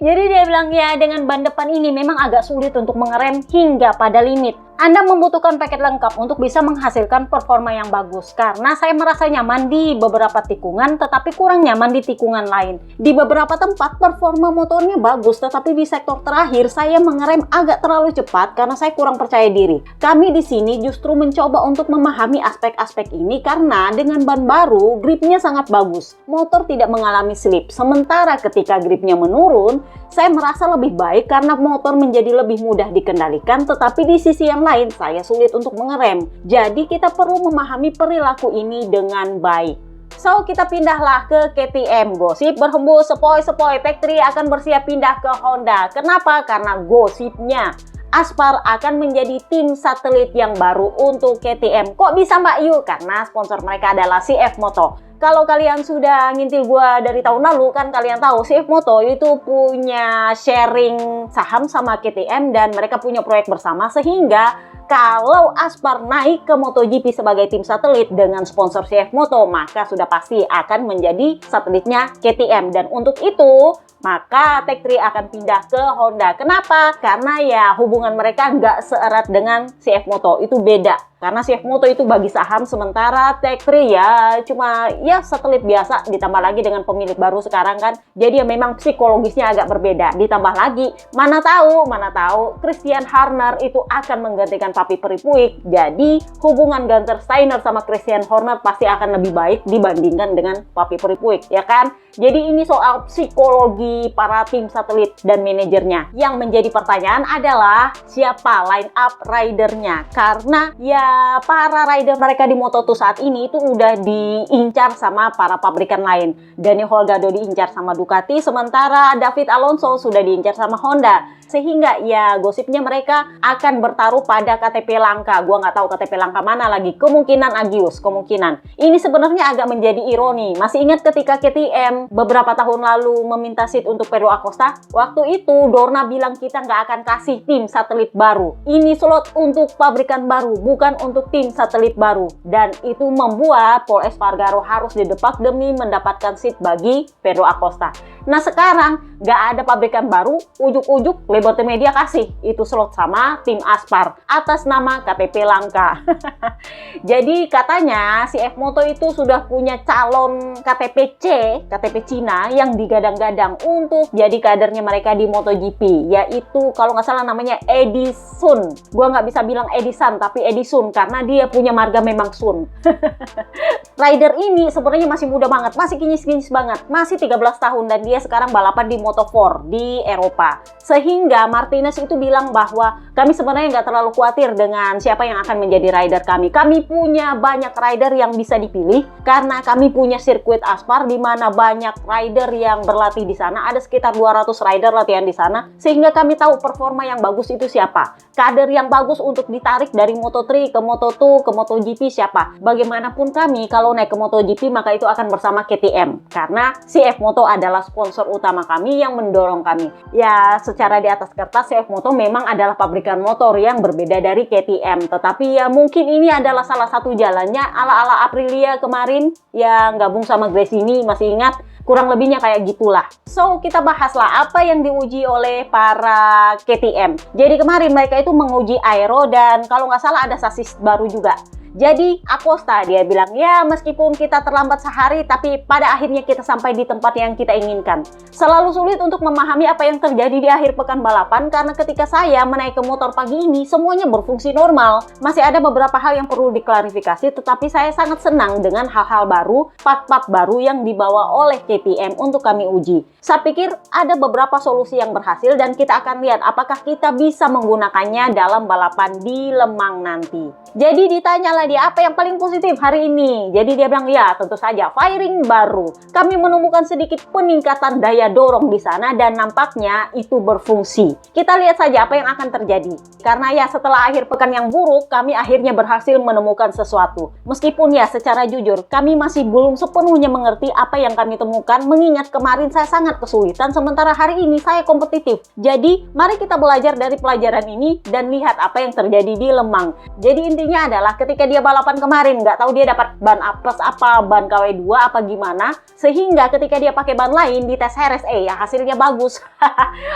Jadi dia bilang, ya dengan ban depan ini memang agak sulit untuk mengerem hingga pada limit. Anda membutuhkan paket lengkap untuk bisa menghasilkan performa yang bagus. Karena saya merasa nyaman di beberapa tikungan, tetapi kurang nyaman di tikungan lain. Di beberapa tempat performa motornya bagus, tetapi di sektor terakhir saya mengerem agak terlalu cepat karena saya kurang percaya diri. Kami di sini justru mencoba untuk memahami aspek-aspek ini karena dengan ban baru, gripnya sangat bagus. Motor tidak mengalami slip. Sementara ketika gripnya menurun, saya merasa lebih baik karena motor menjadi lebih mudah dikendalikan, tetapi di sisi yang lain saya sulit untuk mengerem. Jadi kita perlu memahami perilaku ini dengan baik. So kita pindahlah ke KTM. Gosip berhembus sepoi-sepoi, Tech 3 akan bersiap pindah ke Honda. Kenapa? Karena gosipnya Aspar akan menjadi tim satelit yang baru untuk KTM. Kok bisa Mbak Yu? Karena sponsor mereka adalah CF Moto. Kalau kalian sudah ngintil gua dari tahun lalu kan kalian tahu CF Moto itu punya sharing saham sama KTM dan mereka punya proyek bersama, sehingga kalau Aspar naik ke MotoGP sebagai tim satelit dengan sponsor CF Moto, maka sudah pasti akan menjadi satelitnya KTM. Dan untuk itu, maka Tech3 akan pindah ke Honda. Kenapa? Karena ya hubungan mereka nggak seerat dengan CF Moto, itu beda. Karena CF Moto itu bagi saham, sementara Tech3 ya cuma ya satelit biasa, ditambah lagi dengan pemilik baru sekarang kan. Jadi ya memang psikologisnya agak berbeda. Ditambah lagi, mana tahu Christian Horner itu akan menggantikan Papi Peripuik. Jadi hubungan Gunther Steiner sama Christian Horner pasti akan lebih baik dibandingkan dengan Papi Peripuik, ya kan? Jadi ini soal psikologi para tim satelit dan manajernya. Yang menjadi pertanyaan adalah siapa line up ridernya? Karena ya para rider mereka di Moto2 saat ini itu udah diincar sama para pabrikan lain. Dani Holgado diincar sama Ducati, sementara David Alonso sudah diincar sama Honda. Sehingga ya gosipnya mereka akan bertaruh pada KTP langka. Gua nggak tahu KTP langka mana lagi. Kemungkinan Agios, kemungkinan. Ini sebenarnya agak menjadi ironi. Masih ingat ketika KTM beberapa tahun lalu meminta seat untuk Pedro Acosta? Waktu itu Dorna bilang kita nggak akan kasih tim satelit baru. Ini slot untuk pabrikan baru, bukan untuk tim satelit baru. Dan itu membuat Pol Espargaro harus didepak demi mendapatkan seat bagi Pedro Acosta. Nah sekarang nggak ada pabrikan baru, ujuk-ujuk Liberty Media kasih itu slot sama tim Aspar atas nama KTP langka. Jadi katanya si F Moto itu sudah punya calon KTP C, KTP Cina yang digadang-gadang untuk jadi kadernya mereka di MotoGP, yaitu kalau nggak salah namanya Edison. Gua nggak bisa bilang Edison tapi Edison karena dia punya marga memang Sun. Rider ini sebenarnya masih muda banget, masih kinyis-kinyis banget, masih 13 tahun dan dia sekarang balapan di Moto4 di Eropa. Sehingga Martinez itu bilang bahwa kami sebenarnya nggak terlalu khawatir dengan siapa yang akan menjadi rider kami. Kami punya banyak rider yang bisa dipilih karena kami punya sirkuit Aspar di mana banyak rider yang berlatih di sana. Ada sekitar 200 rider latihan di sana, sehingga kami tahu performa yang bagus itu siapa. Kader yang bagus untuk ditarik dari Moto3 ke Moto2 ke MotoGP siapa. Bagaimanapun kami kalau naik ke MotoGP maka itu akan bersama KTM karena CF Moto adalah sponsor utama kami yang mendorong kami. Ya secara di atas kertas CF Moto memang adalah pabrikan motor yang berbeda dari KTM, tetapi ya mungkin ini adalah salah satu jalannya ala-ala Aprilia kemarin yang gabung sama Gresini, masih ingat? Kurang lebihnya kayak gitulah. So, kita bahaslah apa yang diuji oleh para KTM. Jadi kemarin mereka itu menguji aero dan kalau nggak salah ada sasis baru juga. Jadi Acosta dia bilang, ya meskipun kita terlambat sehari, tapi pada akhirnya kita sampai di tempat yang kita inginkan. Selalu sulit untuk memahami apa yang terjadi di akhir pekan balapan, karena ketika saya menaiki motor pagi ini, semuanya berfungsi normal. Masih ada beberapa hal yang perlu diklarifikasi, tetapi saya sangat senang dengan hal-hal baru, part-part baru yang dibawa oleh KTM untuk kami uji. Saya pikir ada beberapa solusi yang berhasil dan kita akan lihat apakah kita bisa menggunakannya dalam balapan di Le Mans nanti. Jadi ditanyalah dia apa yang paling positif hari ini. Jadi dia bilang ya tentu saja fairing baru. Kami menemukan sedikit peningkatan daya dorong di sana dan nampaknya itu berfungsi. Kita lihat saja apa yang akan terjadi. Karena ya setelah akhir pekan yang buruk kami akhirnya berhasil menemukan sesuatu. Meskipun ya secara jujur kami masih belum sepenuhnya mengerti apa yang kami temukan, mengingat kemarin saya sangat kesulitan sementara hari ini saya kompetitif. Jadi mari kita belajar dari pelajaran ini dan lihat apa yang terjadi di Le Mans. Jadi intinya adalah ketika dia balapan kemarin nggak tahu dia dapat ban apes apa, ban KW2 apa gimana, sehingga ketika dia pakai ban lain di tes RSE ya hasilnya bagus.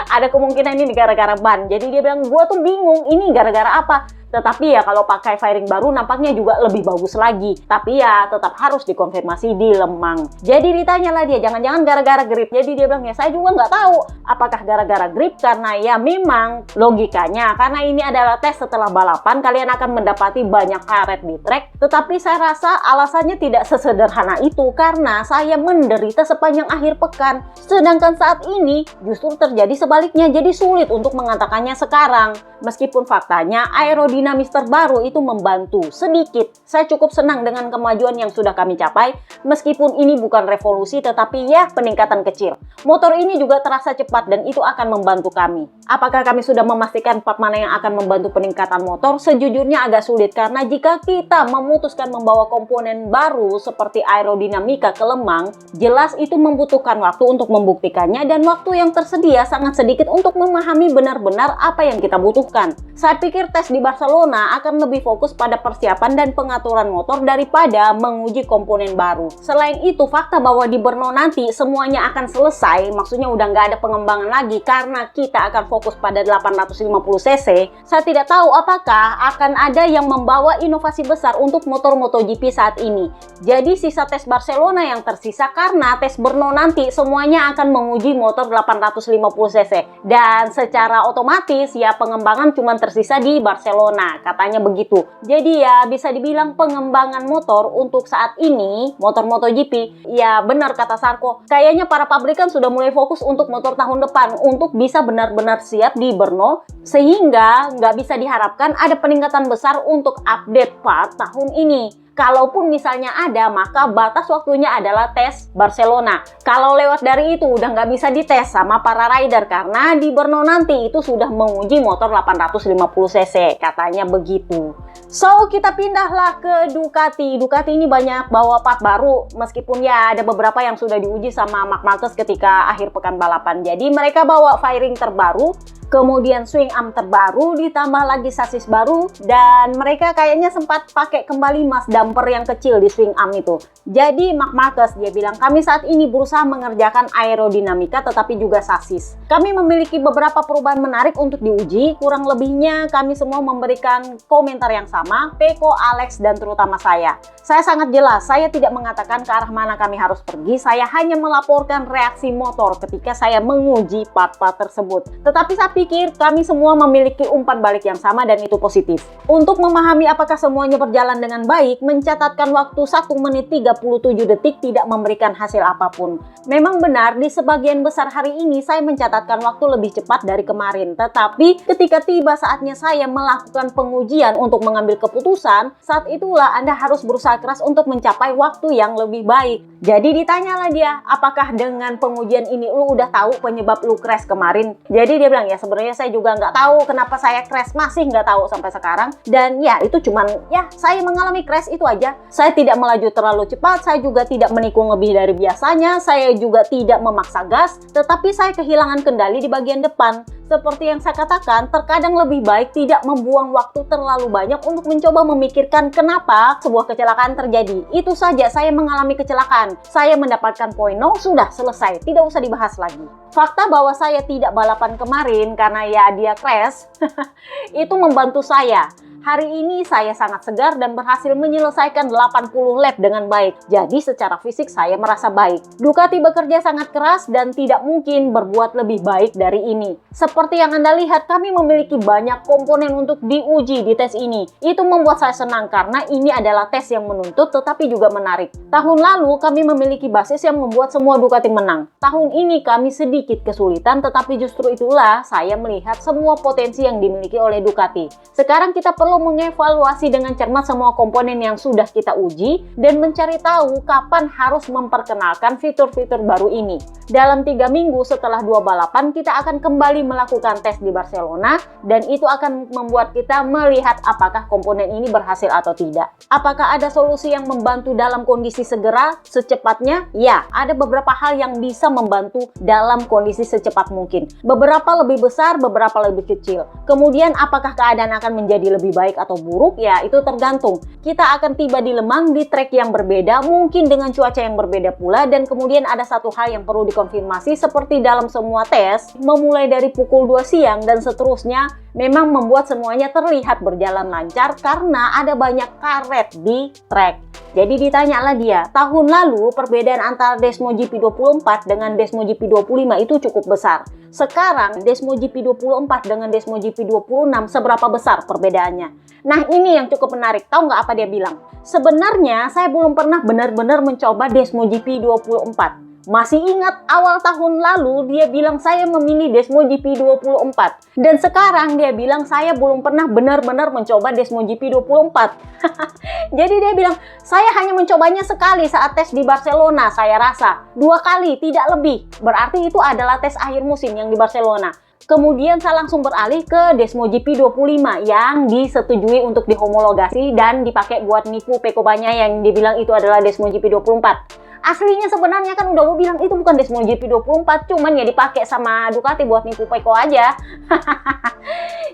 Ada kemungkinan ini gara-gara ban. Jadi dia bilang gua tuh bingung ini gara-gara apa. Tetapi ya kalau pakai fairing baru nampaknya juga lebih bagus lagi. Tapi ya tetap harus dikonfirmasi di Le Mans. Jadi ditanyalah dia, jangan-jangan gara-gara grip. Jadi dia bilang ya saya juga nggak tahu apakah gara-gara grip, karena ya memang logikanya karena ini adalah tes setelah balapan, kalian akan mendapati banyak karet di trek. Tetapi saya rasa alasannya tidak sesederhana itu karena saya menderita sepanjang akhir pekan. Sedangkan saat ini justru terjadi sebaliknya, jadi sulit untuk mengatakannya sekarang. Meskipun faktanya aerodinamis terbaru itu membantu sedikit. Saya cukup senang dengan kemajuan yang sudah kami capai. Meskipun ini bukan revolusi tetapi ya peningkatan kecil. Motor ini juga terasa cepat dan itu akan membantu kami. Apakah kami sudah memastikan part mana yang akan membantu peningkatan motor? Sejujurnya agak sulit karena jika kita memutuskan membawa komponen baru seperti aerodinamika ke Lemang, jelas itu membutuhkan waktu untuk membuktikannya dan waktu yang tersedia sangat sedikit untuk memahami benar-benar apa yang kita butuhkan. Saya pikir tes di Barcelona akan lebih fokus pada persiapan dan pengaturan motor daripada menguji komponen baru. Selain itu, fakta bahwa di Brno nanti semuanya akan selesai, maksudnya udah nggak ada pengembangan lagi karena kita akan fokus pada 850 cc, saya tidak tahu apakah akan ada yang membawa inovasi besar untuk motor MotoGP saat ini. Jadi sisa tes Barcelona yang tersisa karena tes Brno nanti semuanya akan menguji motor 850 cc dan secara otomatis ya pengembangan cuma tersisa di Barcelona, katanya begitu. Jadi ya bisa dibilang pengembangan motor untuk saat ini, motor MotoGP, ya benar kata Sarko, kayaknya para pabrikan sudah mulai fokus untuk motor tahun depan untuk bisa benar-benar siap di Brno, sehingga nggak bisa diharapkan ada peningkatan besar untuk update part tahun ini. Kalaupun misalnya ada, maka batas waktunya adalah tes Barcelona. Kalau lewat dari itu udah nggak bisa dites sama para rider karena di Brno nanti itu sudah menguji motor 850 cc, katanya begitu. So, kita pindahlah ke Ducati. Ducati ini banyak bawa part baru, meskipun ya ada beberapa yang sudah diuji sama Marc Marquez ketika akhir pekan balapan. Jadi mereka bawa fairing terbaru, kemudian swing arm terbaru, ditambah lagi sasis baru, dan mereka kayaknya sempat pakai kembali mas damper yang kecil di swing arm itu. Jadi Marc Marquez dia bilang, kami saat ini berusaha mengerjakan aerodinamika tetapi juga sasis. Kami memiliki beberapa perubahan menarik untuk diuji, kurang lebihnya kami semua memberikan komentar yang sama, Peko, Alex, dan terutama saya. Saya sangat jelas, saya tidak mengatakan ke arah mana kami harus pergi, saya hanya melaporkan reaksi motor ketika saya menguji part-part tersebut. Tetapi saya pikir kami semua memiliki umpan balik yang sama dan itu positif. Untuk memahami apakah semuanya berjalan dengan baik, mencatatkan waktu 1 menit 37 detik tidak memberikan hasil apapun. Memang benar di sebagian besar hari ini saya mencatatkan waktu lebih cepat dari kemarin. Tetapi ketika tiba saatnya saya melakukan pengujian untuk mengambil keputusan, saat itulah Anda harus berusaha keras untuk mencapai waktu yang lebih baik. Jadi ditanyalah dia, apakah dengan pengujian ini lu udah tahu penyebab lu crash kemarin? Jadi dia bilang, ya sebenarnya saya juga nggak tahu kenapa saya crash, masih nggak tahu sampai sekarang. Dan ya itu cuman ya saya mengalami crash itu aja. Saya tidak melaju terlalu cepat, saya juga tidak menikung lebih dari biasanya, saya juga tidak memaksa gas, tetapi saya kehilangan kendali di bagian depan. Seperti yang saya katakan, terkadang lebih baik tidak membuang waktu terlalu banyak untuk mencoba memikirkan kenapa sebuah kecelakaan terjadi. Itu saja, saya mengalami kecelakaan, saya mendapatkan poin, no, sudah selesai, tidak usah dibahas lagi. Fakta bahwa saya tidak balapan kemarin karena ya dia crash, itu membantu saya. Hari ini saya sangat segar dan berhasil menyelesaikan 80 lap dengan baik. Jadi secara fisik saya merasa baik. Ducati bekerja sangat keras dan tidak mungkin berbuat lebih baik dari ini. Seperti yang Anda lihat, kami memiliki banyak komponen untuk diuji di tes ini. Itu membuat saya senang karena ini adalah tes yang menuntut tetapi juga menarik. Tahun lalu kami memiliki basis yang membuat semua Ducati menang. Tahun ini kami sedikit kesulitan, tetapi justru itulah saya melihat semua potensi yang dimiliki oleh Ducati. Sekarang kita perlu mengevaluasi dengan cermat semua komponen yang sudah kita uji dan mencari tahu kapan harus memperkenalkan fitur-fitur baru ini. Dalam 3 minggu setelah 2 balapan, kita akan kembali melakukan tes di Barcelona dan itu akan membuat kita melihat apakah komponen ini berhasil atau tidak. Apakah ada solusi yang membantu dalam kondisi segera, secepatnya? Ya, ada beberapa hal yang bisa membantu dalam kondisi secepat mungkin. Beberapa lebih besar, beberapa lebih kecil. Kemudian apakah keadaan akan menjadi lebih baik atau buruk? Ya, itu tergantung. Kita akan tiba di Lemang di trek yang berbeda, mungkin dengan cuaca yang berbeda pula, dan kemudian ada satu hal yang perlu dikonfirmasi seperti dalam semua tes, memulai dari pukul 2 siang dan seterusnya, memang membuat semuanya terlihat berjalan lancar karena ada banyak karet di trek. Jadi ditanyalah dia, tahun lalu perbedaan antara Desmo GP24 dengan Desmo GP25 itu cukup besar. Sekarang Desmo GP24 dengan Desmo GP26 seberapa besar perbedaannya? Nah ini yang cukup menarik, tahu nggak apa dia bilang? Sebenarnya saya belum pernah benar-benar mencoba Desmo GP24. Masih ingat awal tahun lalu dia bilang saya memilih Desmo GP24. Dan sekarang dia bilang saya belum pernah benar-benar mencoba Desmo GP24. Jadi dia bilang saya hanya mencobanya sekali saat tes di Barcelona, saya rasa 2 kali tidak lebih. Berarti itu adalah tes akhir musim yang di Barcelona. Kemudian saya langsung beralih ke Desmo GP25 yang disetujui untuk dihomologasi dan dipakai buat nipu Peko banyak yang dibilang itu adalah Desmo GP24. Aslinya sebenarnya kan udah gue bilang itu bukan Desmo GP24, cuman ya dipakai sama Ducati buat nipu Peko aja.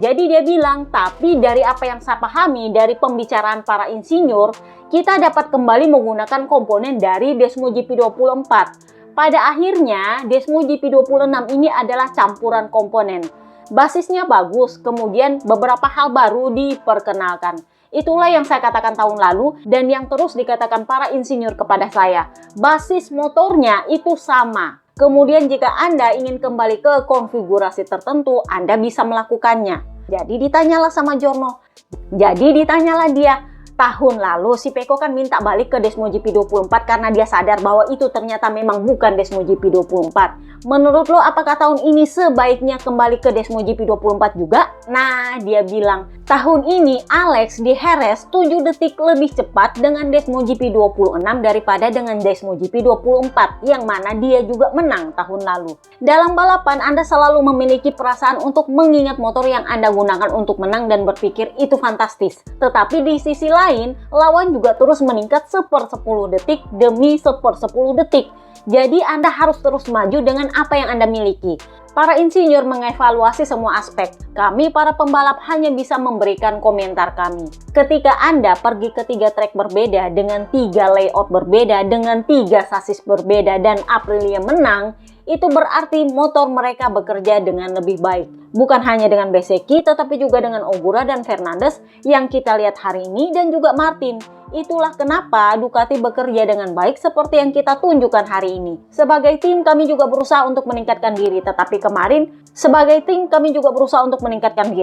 Jadi dia bilang, tapi dari apa yang saya pahami dari pembicaraan para insinyur, kita dapat kembali menggunakan komponen dari Desmo GP24. Pada akhirnya, Desmo GP26 ini adalah campuran komponen. Basisnya bagus, kemudian beberapa hal baru diperkenalkan. Itulah yang saya katakan tahun lalu dan yang terus dikatakan para insinyur kepada saya. Basis motornya itu sama. Kemudian jika Anda ingin kembali ke konfigurasi tertentu, Anda bisa melakukannya. Jadi ditanyalah sama Giorno. Jadi ditanyalah dia. Tahun lalu si Peko kan minta balik ke Desmo GP24 karena dia sadar bahwa itu ternyata memang bukan Desmo GP24. Menurut lo apakah tahun ini sebaiknya kembali ke Desmo GP24 juga? Nah, dia bilang tahun ini Alex di Jerez 7 detik lebih cepat dengan Desmo GP26 daripada dengan Desmo GP24 yang mana dia juga menang tahun lalu. Dalam balapan Anda selalu memiliki perasaan untuk mengingat motor yang Anda gunakan untuk menang dan berpikir itu fantastis. Tetapi di sisi lain, lawan juga terus meningkat 1/10 detik demi 1/10 detik. Jadi Anda harus terus maju dengan apa yang Anda miliki. Para insinyur mengevaluasi semua aspek. Kami para pembalap hanya bisa memberikan komentar kami. Ketika Anda pergi ke 3 trek berbeda dengan 3 layout berbeda dengan 3 sasis berbeda dan Aprilia menang, itu berarti motor mereka bekerja dengan lebih baik. Bukan hanya dengan Bezzecchi, tetapi juga dengan Ogura dan Fernandez yang kita lihat hari ini dan juga Martin. Itulah kenapa Ducati bekerja dengan baik seperti yang kita tunjukkan hari ini. Sebagai tim kami juga berusaha untuk meningkatkan diri,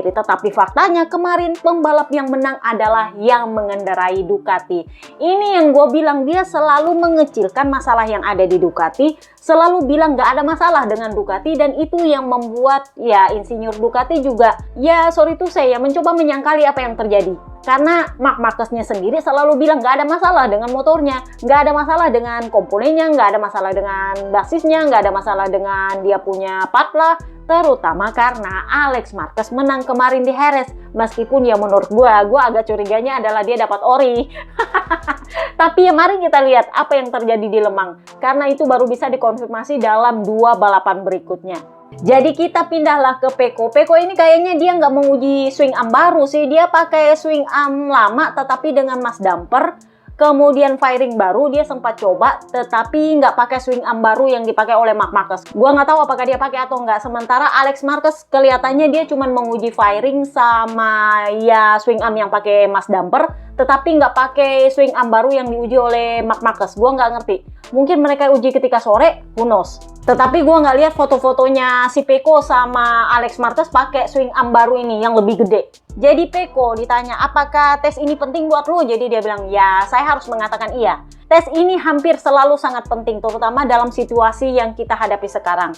tetapi faktanya kemarin pembalap yang menang adalah yang mengendarai Ducati. Ini yang gue bilang, dia selalu mengecilkan masalah yang ada di Ducati, selalu bilang gak ada masalah dengan Ducati, dan itu yang membuat ya insinyur Ducati juga ya sorry to say ya mencoba menyangkali apa yang terjadi. Karena Marc Marquez-nya sendiri selalu bilang gak ada masalah dengan motornya, gak ada masalah dengan komponennya, gak ada masalah dengan basisnya, gak ada masalah dengan dia punya patla, terutama karena Alex Marquez menang kemarin di Jerez. Meskipun ya menurut gue agak curiganya adalah dia dapat ori. Tapi ya mari kita lihat apa yang terjadi di Le Mans, karena itu baru bisa dikonfirmasi dalam 2 balapan berikutnya. Jadi kita pindahlah ke Peko. Peko ini kayaknya dia nggak menguji swing arm baru sih. Dia pakai swing arm lama tetapi dengan mass damper. Kemudian firing baru dia sempat coba, tetapi nggak pakai swing arm baru yang dipakai oleh Marc Marquez. Gua nggak tahu apakah dia pakai atau nggak. Sementara Alex Marquez kelihatannya dia cuma menguji firing sama ya swing arm yang pakai mass damper, tetapi nggak pakai swing arm baru yang diuji oleh Marc Marquez. Gua nggak ngerti. Mungkin mereka uji ketika sore, who knows. Tetapi gue nggak lihat foto-fotonya si Peko sama Alex Marquez pakai swing arm baru ini yang lebih gede. Jadi Peko ditanya, apakah tes ini penting buat lo? Jadi dia bilang, ya saya harus mengatakan iya. Tes ini hampir selalu sangat penting, terutama dalam situasi yang kita hadapi sekarang.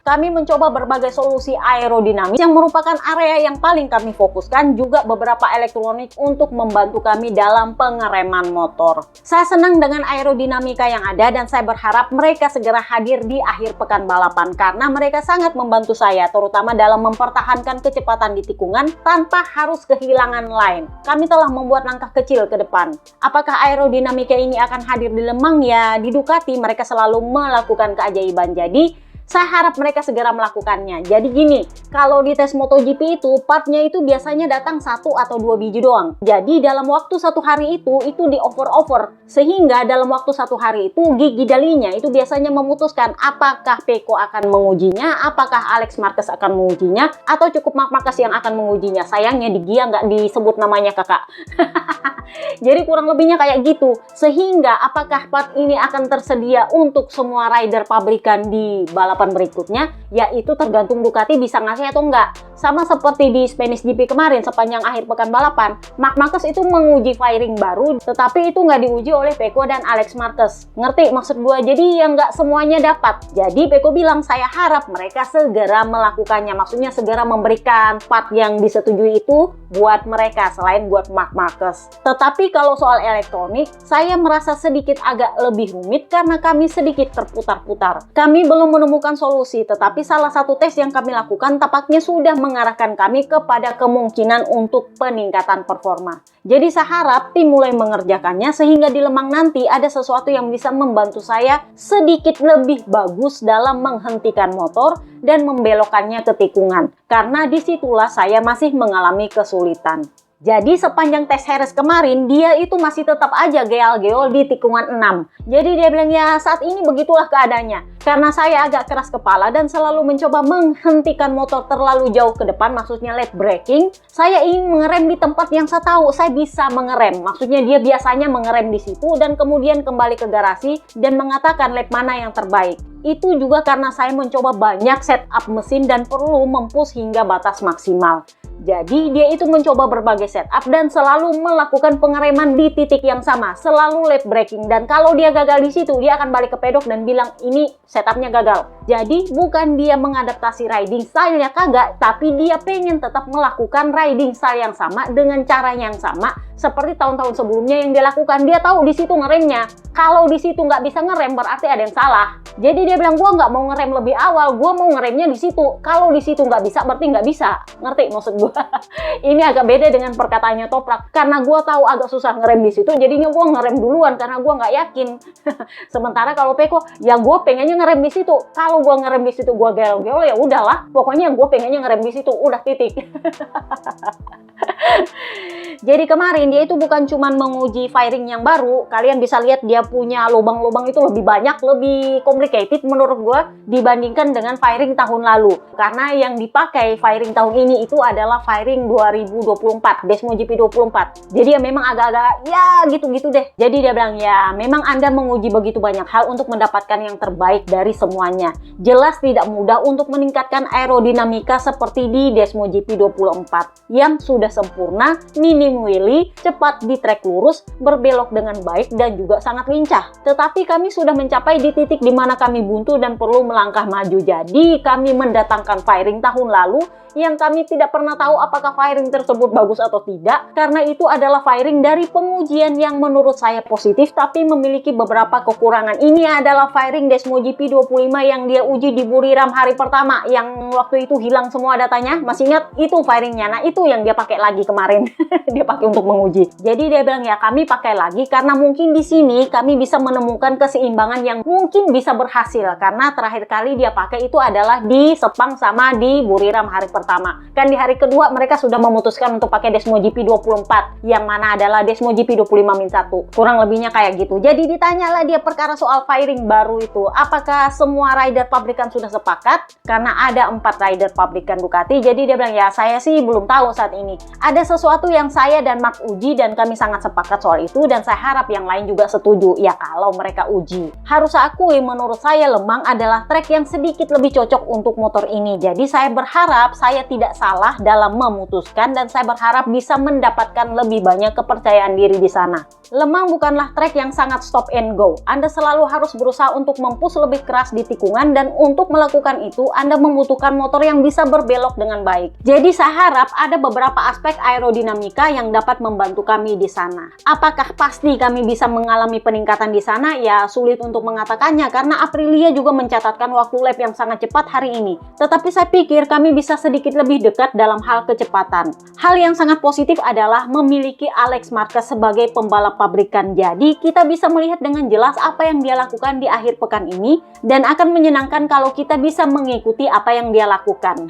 Kami mencoba berbagai solusi aerodinamis yang merupakan area yang paling kami fokuskan, juga beberapa elektronik untuk membantu kami dalam pengereman motor. Saya senang dengan aerodinamika yang ada dan saya berharap mereka segera hadir di akhir pekan balapan karena mereka sangat membantu saya, terutama dalam mempertahankan kecepatan di tikungan tanpa harus kehilangan line. Kami telah membuat langkah kecil ke depan. Apakah aerodinamika ini akan hadir di Le Mans? Ya, di Ducati mereka selalu melakukan keajaiban. Jadi saya harap mereka segera melakukannya. Jadi gini, kalau di tes MotoGP itu partnya itu biasanya datang 1 atau 2 biji doang. Jadi dalam waktu 1 hari itu di over. Sehingga dalam waktu 1 hari itu Gigi Dalinya itu biasanya memutuskan apakah Peko akan mengujinya, apakah Alex Marquez akan mengujinya, atau cukup Marc Marquez yang akan mengujinya. Sayangnya di Gia nggak disebut namanya kakak. Jadi kurang lebihnya kayak gitu. Sehingga apakah part ini akan tersedia untuk semua rider pabrikan di balapan berikutnya, yaitu tergantung Ducati bisa ngasih atau enggak. Sama seperti di Spanish GP kemarin sepanjang akhir pekan balapan, Marc Marquez itu menguji firing baru, tetapi itu nggak diuji oleh Peko dan Alex Marquez. Ngerti maksud gue? Jadi yang nggak semuanya dapat. Jadi Peko bilang saya harap mereka segera melakukannya, maksudnya segera memberikan part yang disetujui itu buat mereka selain buat Marc Marquez. Tetapi kalau soal elektronik, saya merasa sedikit agak lebih rumit karena kami sedikit terputar-putar. Kami belum menemukan menemukan solusi, tetapi salah satu tes yang kami lakukan tampaknya sudah mengarahkan kami kepada kemungkinan untuk peningkatan performa. Jadi saya harap tim mulai mengerjakannya sehingga di Lemang nanti ada sesuatu yang bisa membantu saya sedikit lebih bagus dalam menghentikan motor dan membelokkannya ke tikungan. Karena disitulah saya masih mengalami kesulitan. Jadi sepanjang tes Harris kemarin, dia itu masih tetap aja geol-geol di tikungan 6. Jadi dia bilang ya saat ini begitulah keadaannya. Karena saya agak keras kepala dan selalu mencoba menghentikan motor terlalu jauh ke depan, maksudnya late braking. Saya ingin mengerem di tempat yang saya tahu saya bisa mengerem. Maksudnya dia biasanya mengerem di situ dan kemudian kembali ke garasi dan mengatakan lap mana yang terbaik. Itu juga karena saya mencoba banyak setup mesin dan perlu mempush hingga batas maksimal. Jadi dia itu mencoba berbagai setup dan selalu melakukan pengereman di titik yang sama, selalu late braking. Dan kalau dia gagal di situ, dia akan balik ke pedok dan bilang ini setupnya gagal. Jadi bukan dia mengadaptasi riding style-nya kagak, tapi dia pengen tetap melakukan riding style yang sama dengan cara yang sama seperti tahun-tahun sebelumnya yang dia lakukan. Dia tahu di situ ngeremnya. Kalau di situ nggak bisa ngerem berarti ada yang salah. Jadi dia bilang gua nggak mau ngerem lebih awal, gua mau ngeremnya di situ. Kalau di situ nggak bisa berarti nggak bisa. Ngerti maksud gua? Ini agak beda dengan perkataannya Toprak. Karena gua tahu agak susah ngerem di situ, jadinya gua ngerem duluan karena gua nggak yakin. Sementara kalau Peko, ya gua pengennya ngerem di situ. Kalau gua ngerem di situ gua geol-geol ya udahlah. Pokoknya gua pengennya ngerem di situ, udah titik. Jadi kemarin dia itu bukan cuma menguji fairing yang baru, kalian bisa lihat dia punya lubang-lubang itu lebih banyak, lebih complicated menurut gue dibandingkan dengan fairing tahun lalu. Karena yang dipakai fairing tahun ini itu adalah fairing 2024, Desmo GP 24. Jadi ya memang agak-agak ya gitu-gitu deh. Jadi dia bilang ya memang Anda menguji begitu banyak hal untuk mendapatkan yang terbaik dari semuanya. Jelas tidak mudah untuk meningkatkan aerodinamika seperti di Desmo GP 24 yang sudah sempurna, minim wheelie, cepat di trek lurus, berbelok dengan baik dan juga sangat lincah. Tetapi kami sudah mencapai di titik di mana kami buntu dan perlu melangkah maju. Jadi kami mendatangkan fairing tahun lalu yang kami tidak pernah tahu apakah fairing tersebut bagus atau tidak, karena itu adalah fairing dari pengujian yang menurut saya positif tapi memiliki beberapa kekurangan. Ini adalah fairing Desmo GP 25 yang dia uji di Buriram hari pertama, yang waktu itu hilang semua datanya. Masih ingat itu fairingnya? Nah itu yang dia pakai lagi kemarin. Dia pakai untuk menguji. Jadi dia bilang ya kami pakai lagi karena mungkin di sini kami bisa menemukan keseimbangan yang mungkin bisa berhasil, karena terakhir kali dia pakai itu adalah di Sepang sama di Buriram hari pertama. Kan di hari kedua mereka sudah memutuskan untuk pakai Desmo GP 24 yang mana adalah Desmo GP 25-1. Kurang lebihnya kayak gitu. Jadi ditanyalah dia perkara soal fairing baru itu. Apakah semua rider pabrikan sudah sepakat? Karena ada 4 rider pabrikan Ducati. Jadi dia bilang ya saya sih belum tahu saat ini. Ada sesuatu yang saya dan Mark uji dan kami sangat sepakat soal itu dan saya harap yang lain juga setuju. Ya kalau mereka uji. Harus saya akui menurut saya Lemang adalah trek yang sedikit lebih cocok untuk motor ini. Jadi saya berharap saya tidak salah dalam memutuskan dan saya berharap bisa mendapatkan lebih banyak kepercayaan diri di sana. Lemang bukanlah trek yang sangat stop and go. Anda selalu harus berusaha untuk mempush lebih keras di tikungan dan untuk melakukan itu Anda membutuhkan motor yang bisa berbelok dengan baik. Jadi saya harap ada beberapa aspek aerodinamika yang dapat membantu kami di sana. Apakah pasti kami bisa mengalami peningkatan di sana? Ya sulit untuk mengatakannya karena Aprilia juga mencatatkan waktu lap yang sangat cepat hari ini. Tetapi saya pikir kami bisa sedikit lebih dekat dalam hal kecepatan. Hal yang sangat positif adalah memiliki Alex Marquez sebagai pembalap pabrikan. Jadi kita bisa melihat dengan jelas apa yang dia lakukan di akhir pekan ini dan akan menyenangkan kalau kita bisa mengikuti apa yang dia lakukan.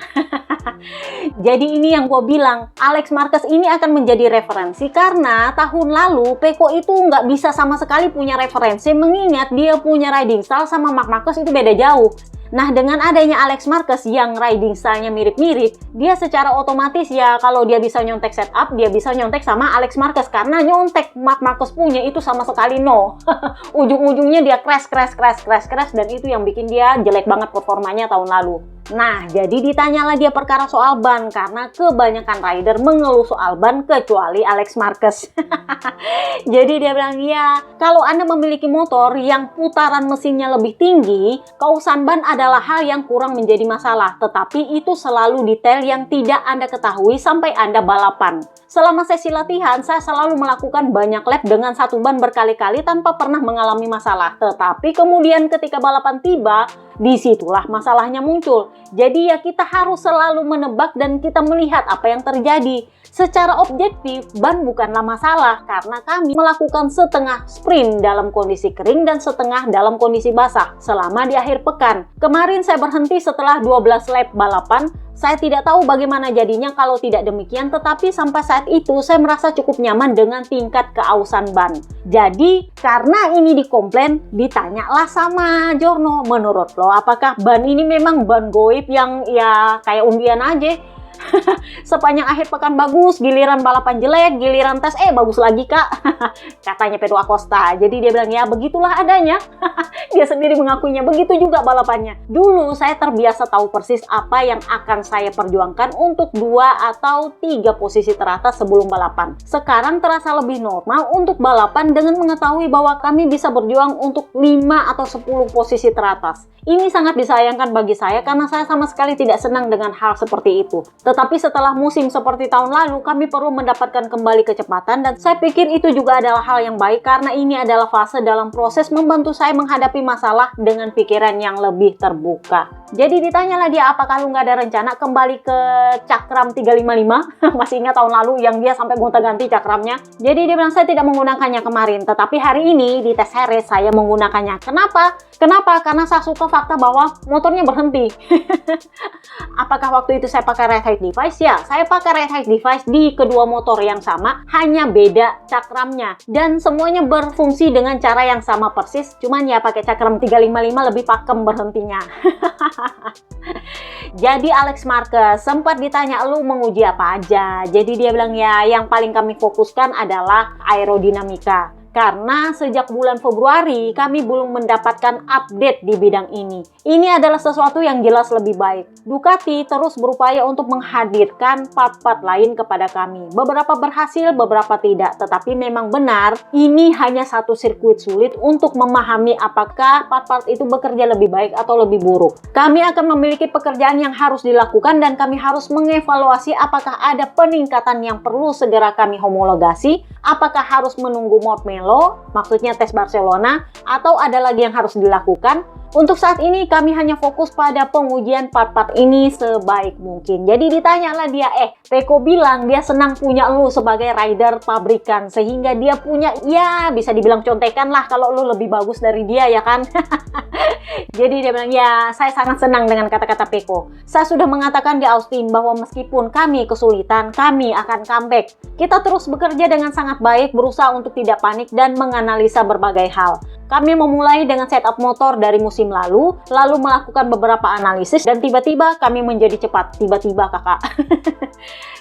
Jadi ini yang gue bilang, Alex Marquez ini akan menjadi referensi karena tahun lalu Peko itu nggak bisa sama sekali punya referensi mengingat dia punya riding style sama Marc Marquez itu beda jauh. Nah dengan adanya Alex Marquez yang riding style-nya mirip-mirip, dia secara otomatis ya kalau dia bisa nyontek setup, dia bisa nyontek sama Alex Marquez karena nyontek Marc Marquez punya itu sama sekali no. Ujung-ujungnya dia crash dan itu yang bikin dia jelek banget performanya tahun lalu. Nah, jadi ditanyalah dia perkara soal ban karena kebanyakan rider mengeluh soal ban kecuali Alex Marquez. Jadi dia bilang, ya kalau Anda memiliki motor yang putaran mesinnya lebih tinggi, kausan ban adalah adalah hal yang kurang menjadi masalah, tetapi itu selalu detail yang tidak Anda ketahui sampai Anda balapan. Selama sesi latihan, saya selalu melakukan banyak lap dengan satu ban berkali-kali tanpa pernah mengalami masalah. Tetapi kemudian ketika balapan tiba, disitulah masalahnya muncul. Jadi ya kita harus selalu menebak dan kita melihat apa yang terjadi. Secara objektif, ban bukanlah masalah karena kami melakukan setengah sprint dalam kondisi kering dan setengah dalam kondisi basah selama di akhir pekan. Kemarin saya berhenti setelah 12 lap balapan. Saya tidak tahu bagaimana jadinya kalau tidak demikian, tetapi sampai saat itu saya merasa cukup nyaman dengan tingkat keausan ban. Jadi, karena ini dikomplain, ditanyalah sama Jorno, menurut lo apakah ban ini memang ban goib yang ya kayak undian aja? Sepanjang akhir pekan bagus, giliran balapan jelek, giliran tes bagus lagi kak. Katanya Pedro Acosta. Jadi dia bilang ya begitulah adanya. Dia sendiri mengakuinya begitu juga balapannya. Dulu saya terbiasa tahu persis apa yang akan saya perjuangkan untuk 2 atau 3 posisi teratas sebelum balapan. Sekarang terasa lebih normal untuk balapan dengan mengetahui bahwa kami bisa berjuang untuk 5 atau 10 posisi teratas. Ini sangat disayangkan bagi saya karena saya sama sekali tidak senang dengan hal seperti itu. Tetapi setelah musim seperti tahun lalu, kami perlu mendapatkan kembali kecepatan dan saya pikir itu juga adalah hal yang baik karena ini adalah fase dalam proses membantu saya menghadapi masalah dengan pikiran yang lebih terbuka. Jadi ditanyalah dia apakah lu nggak ada rencana kembali ke cakram 355? Masih ingat tahun lalu yang dia sampai gonta-ganti cakramnya? Jadi dia bilang saya tidak menggunakannya kemarin, tetapi hari ini di tes Jerez saya menggunakannya. Kenapa? Karena saya suka fakta bahwa motornya berhenti. Apakah waktu itu saya pakai red height device? Ya, saya pakai red height device di kedua motor yang sama, hanya beda cakramnya. Dan semuanya berfungsi dengan cara yang sama persis, cuman ya pakai cakram 355 lebih pakem berhentinya. Jadi Alex Marquez sempat ditanya, lu menguji apa aja? Jadi dia bilang ya, yang paling kami fokuskan adalah aerodinamika. Karena sejak bulan Februari kami belum mendapatkan update di bidang ini. Ini adalah sesuatu yang jelas lebih baik. Ducati terus berupaya untuk menghadirkan part-part lain kepada kami. Beberapa berhasil, beberapa tidak. Tetapi memang benar, ini hanya satu sirkuit sulit untuk memahami apakah part-part itu bekerja lebih baik atau lebih buruk. Kami akan memiliki pekerjaan yang harus dilakukan dan kami harus mengevaluasi apakah ada peningkatan yang perlu segera kami homologasi, apakah harus menunggu Mortmelo, maksudnya tes Barcelona, atau ada lagi yang harus dilakukan. Untuk saat ini kami hanya fokus pada pengujian part-part ini sebaik mungkin. Jadi ditanyalah dia, Peko bilang dia senang punya lu sebagai rider pabrikan, sehingga dia punya, ya bisa dibilang contekan lah kalau lu lebih bagus dari dia ya kan. Jadi dia bilang, ya saya sangat senang dengan kata-kata Peko. Saya sudah mengatakan di Austin bahwa meskipun kami kesulitan, kami akan comeback. Kita terus bekerja dengan sangat baik, berusaha untuk tidak panik dan menganalisa berbagai hal. Kami memulai dengan setup motor dari musim lalu melakukan beberapa analisis, dan tiba-tiba kami menjadi cepat. Tiba-tiba kakak.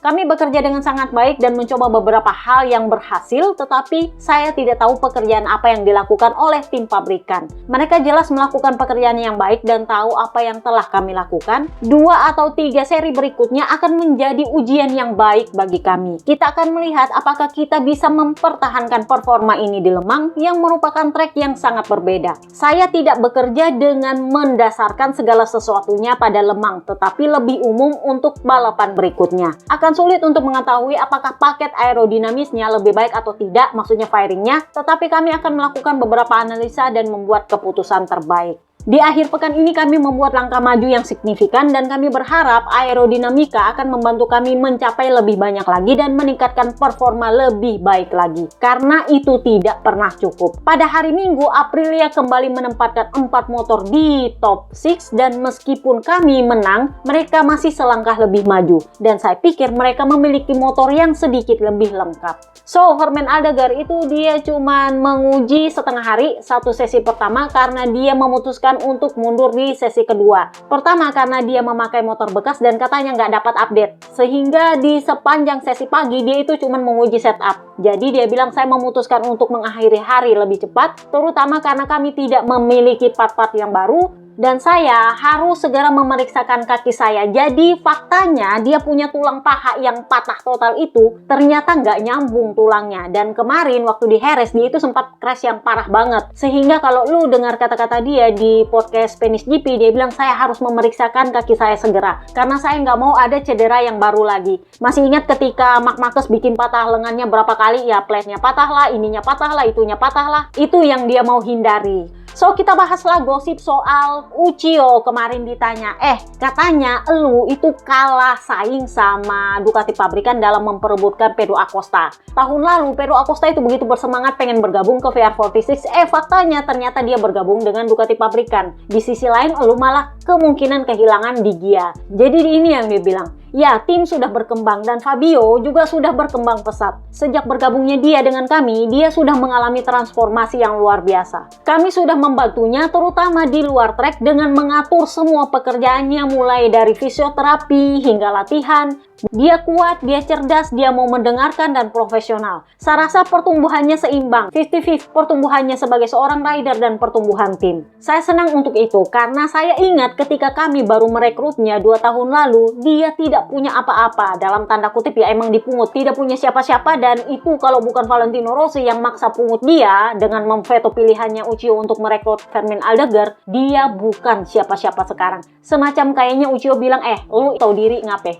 Kami bekerja dengan sangat baik dan mencoba beberapa hal yang berhasil, tetapi saya tidak tahu pekerjaan apa yang dilakukan oleh tim pabrikan. Mereka jelas melakukan pekerjaan yang baik dan tahu apa yang telah kami lakukan. 2 atau 3 seri berikutnya akan menjadi ujian yang baik bagi kami. Kita akan melihat apakah kita bisa mempertahankan performa ini di Le Mans yang merupakan trek yang sangat berbeda. Saya tidak bekerja dengan mendasarkan segala sesuatunya pada Le Mans, tetapi lebih umum untuk balapan berikutnya. Akan sulit untuk mengetahui apakah paket aerodinamisnya lebih baik atau tidak, maksudnya fairingnya, tetapi kami akan melakukan beberapa analisa dan membuat keputusan terbaik. Di akhir pekan ini kami membuat langkah maju yang signifikan dan kami berharap aerodinamika akan membantu kami mencapai lebih banyak lagi dan meningkatkan performa lebih baik lagi. Karena itu tidak pernah cukup. Pada hari Minggu, Aprilia kembali menempatkan 4 motor di top 6 dan meskipun kami menang, mereka masih selangkah lebih maju. Dan saya pikir mereka memiliki motor yang sedikit lebih lengkap. So, Herman Aldegar itu dia cuman menguji setengah hari satu sesi pertama karena dia memutuskan untuk mundur di sesi kedua. Pertama karena dia memakai motor bekas dan katanya nggak dapat update. Sehingga di sepanjang sesi pagi dia itu cuma menguji setup. Jadi dia bilang saya memutuskan untuk mengakhiri hari lebih cepat, terutama karena kami tidak memiliki part-part yang baru. dan saya harus segera memeriksakan kaki saya. Jadi faktanya dia punya tulang paha yang patah total itu ternyata nggak nyambung tulangnya. Dan kemarin waktu di Heres dia itu sempat crash yang parah banget. Sehingga kalau lu dengar kata-kata dia di podcast Spanish GP, dia bilang saya harus memeriksakan kaki saya segera. Karena saya nggak mau ada cedera yang baru lagi. Masih ingat ketika Marc Marquez bikin patah lengannya berapa kali? Ya plate-nya patah lah, ininya patah lah, itunya patah lah. Itu yang dia mau hindari. So, kita bahaslah gosip soal Uchiyo. Kemarin ditanya, katanya lu itu kalah saing sama Ducati pabrikan dalam memperebutkan Pedro Acosta. Tahun lalu, Pedro Acosta itu begitu bersemangat pengen bergabung ke VR46. Faktanya ternyata dia bergabung dengan Ducati pabrikan. Di sisi lain, lu malah kemungkinan kehilangan di Gia. Jadi ini yang dia bilang. Ya, tim sudah berkembang dan Fabio juga sudah berkembang pesat. Sejak bergabungnya dia dengan kami, dia sudah mengalami transformasi yang luar biasa. Kami sudah membantunya terutama di luar trek dengan mengatur semua pekerjaannya mulai dari fisioterapi hingga latihan. Dia kuat, dia cerdas, dia mau mendengarkan dan profesional. Saya rasa pertumbuhannya seimbang, 50-50 pertumbuhannya sebagai seorang rider dan pertumbuhan tim. Saya senang untuk itu karena saya ingat ketika kami baru merekrutnya 2 tahun lalu, dia tidak punya apa-apa, dalam tanda kutip ya emang dipungut, tidak punya siapa-siapa, dan itu kalau bukan Valentino Rossi yang maksa pungut dia dengan memveto pilihannya Uchiyo untuk merekrut Fermin Aldeguer, dia bukan siapa-siapa sekarang. Semacam kayaknya Uchiyo bilang, lu tahu diri ngapain?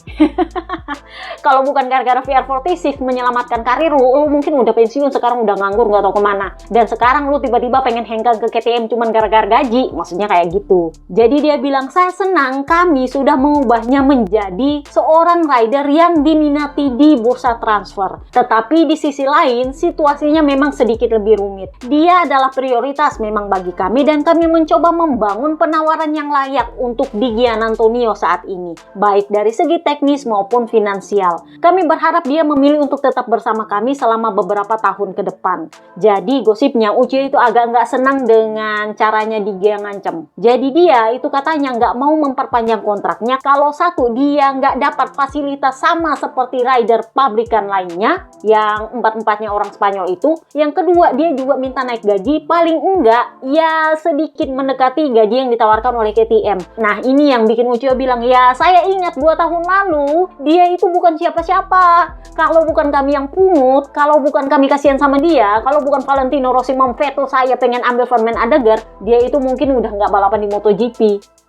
Kalau bukan gara-gara VR46 menyelamatkan karir lu mungkin udah pensiun sekarang, udah nganggur nggak tahu kemana. Dan sekarang lu tiba-tiba pengen hengkang ke KTM cuman gara-gara gaji, maksudnya kayak gitu. Jadi dia bilang, saya senang kami sudah mengubahnya menjadi seorang rider yang diminati di bursa transfer. Tetapi di sisi lain, situasinya memang sedikit lebih rumit. Dia adalah prioritas memang bagi kami dan kami mencoba membangun penawaran yang layak untuk di Gian Antonio saat ini, baik dari segi teknis maupun finansial. Kami berharap dia memilih untuk tetap bersama kami selama beberapa tahun ke depan. Jadi gosipnya Uchiyo itu agak nggak senang dengan caranya di Gia ngancem. Jadi dia itu katanya nggak mau memperpanjang kontraknya kalau satu, dia nggak dapat fasilitas sama seperti rider pabrikan lainnya yang empat-empatnya orang Spanyol itu. Yang kedua, dia juga minta naik gaji, paling enggak ya sedikit mendekati gaji yang ditawarkan oleh KTM. Nah ini yang bikin Uchiyo bilang, ya saya ingat 2 tahun lalu dia itu bukan siapa-siapa. Kalau bukan kami yang pungut, kalau bukan kami kasihan sama dia, kalau bukan Valentino Rossi memveto saya pengen ambil Fermin Aldeguer, dia itu mungkin udah nggak balapan di MotoGP.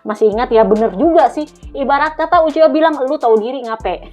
Masih ingat ya, bener juga sih. Ibarat kata Uchiyo bilang, lu tahu diri ngapain?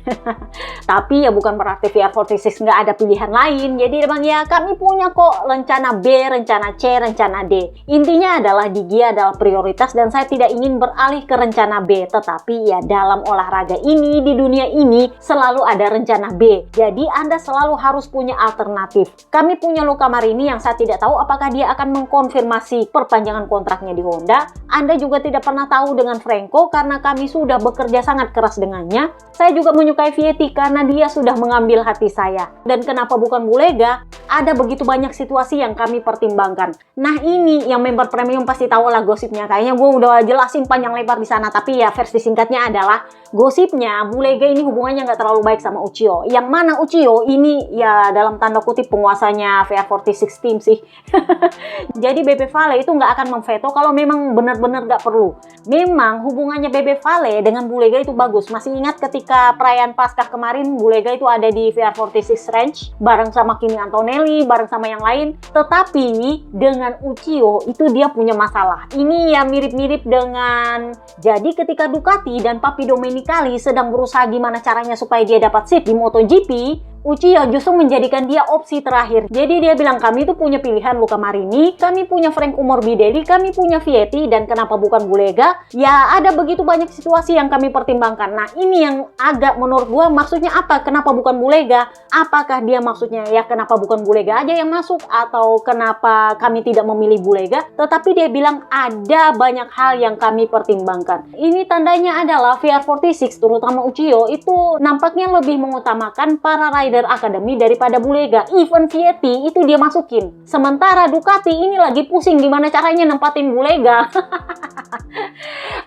Tapi ya bukan berarti VR46 nggak ada pilihan lain. Jadi emang ya kami punya kok rencana B, rencana C, rencana D. Intinya adalah di Gia adalah prioritas dan saya tidak ingin beralih ke rencana B. Tetapi ya dalam olahraga ini, di dunia ini selalu ada rencana B. Jadi Anda selalu harus punya alternatif. Kami punya Luca Marini yang saya tidak tahu apakah dia akan mengkonfirmasi perpanjangan kontraknya di Honda. Anda juga tidak pernah tahu dengan Franco karena kami sudah bekerja sangat keras dengannya. Saya juga menyukai Vietti karena dia sudah mengambil hati saya. Dan kenapa bukan Bulega? Ada begitu banyak situasi yang kami pertimbangkan. Nah ini yang member premium pasti tahu lah gosipnya. Kayaknya gue udah jelasin panjang lebar di sana. Tapi ya versi singkatnya adalah gosipnya Bulega ini hubungannya nggak terlalu baik sama Uchiyo. Yang mana Uchiyo ini ya dalam tanda kutip penguasanya VR46 team sih. Jadi Bebe Vale itu nggak akan memveto kalau memang benar-benar nggak perlu. Memang hubungannya Bebe Vale dengan Bulega itu bagus. Masih ingat ketika perayaan Paskah kemarin Bulega itu ada di VR46 Ranch bareng sama Kimi Antonelli, bareng sama yang lain. Tetapi dengan Uchiyo itu dia punya masalah. Ini ya mirip-mirip dengan, jadi ketika Ducati dan Papi Domenicali sedang berusaha gimana caranya supaya dia dapat seat di MotoGP, Uchiyo justru menjadikan dia opsi terakhir. Jadi dia bilang, kami itu punya pilihan Luca Marini, kami punya Franco Morbidelli, kami punya Vietti, dan kenapa bukan Bulega? Ya ada begitu banyak situasi yang kami pertimbangkan. Nah ini yang agak menurut gua maksudnya apa? Kenapa bukan Bulega? Apakah dia maksudnya ya kenapa bukan Bulega aja yang masuk? Atau kenapa kami tidak memilih Bulega? Tetapi dia bilang ada banyak hal yang kami pertimbangkan. Ini tandanya adalah VR46 terutama Uchiyo itu nampaknya lebih mengutamakan para rider academy daripada Bulega. Even Vietti itu dia masukin. Sementara Ducati ini lagi pusing gimana caranya nempatin Bulega.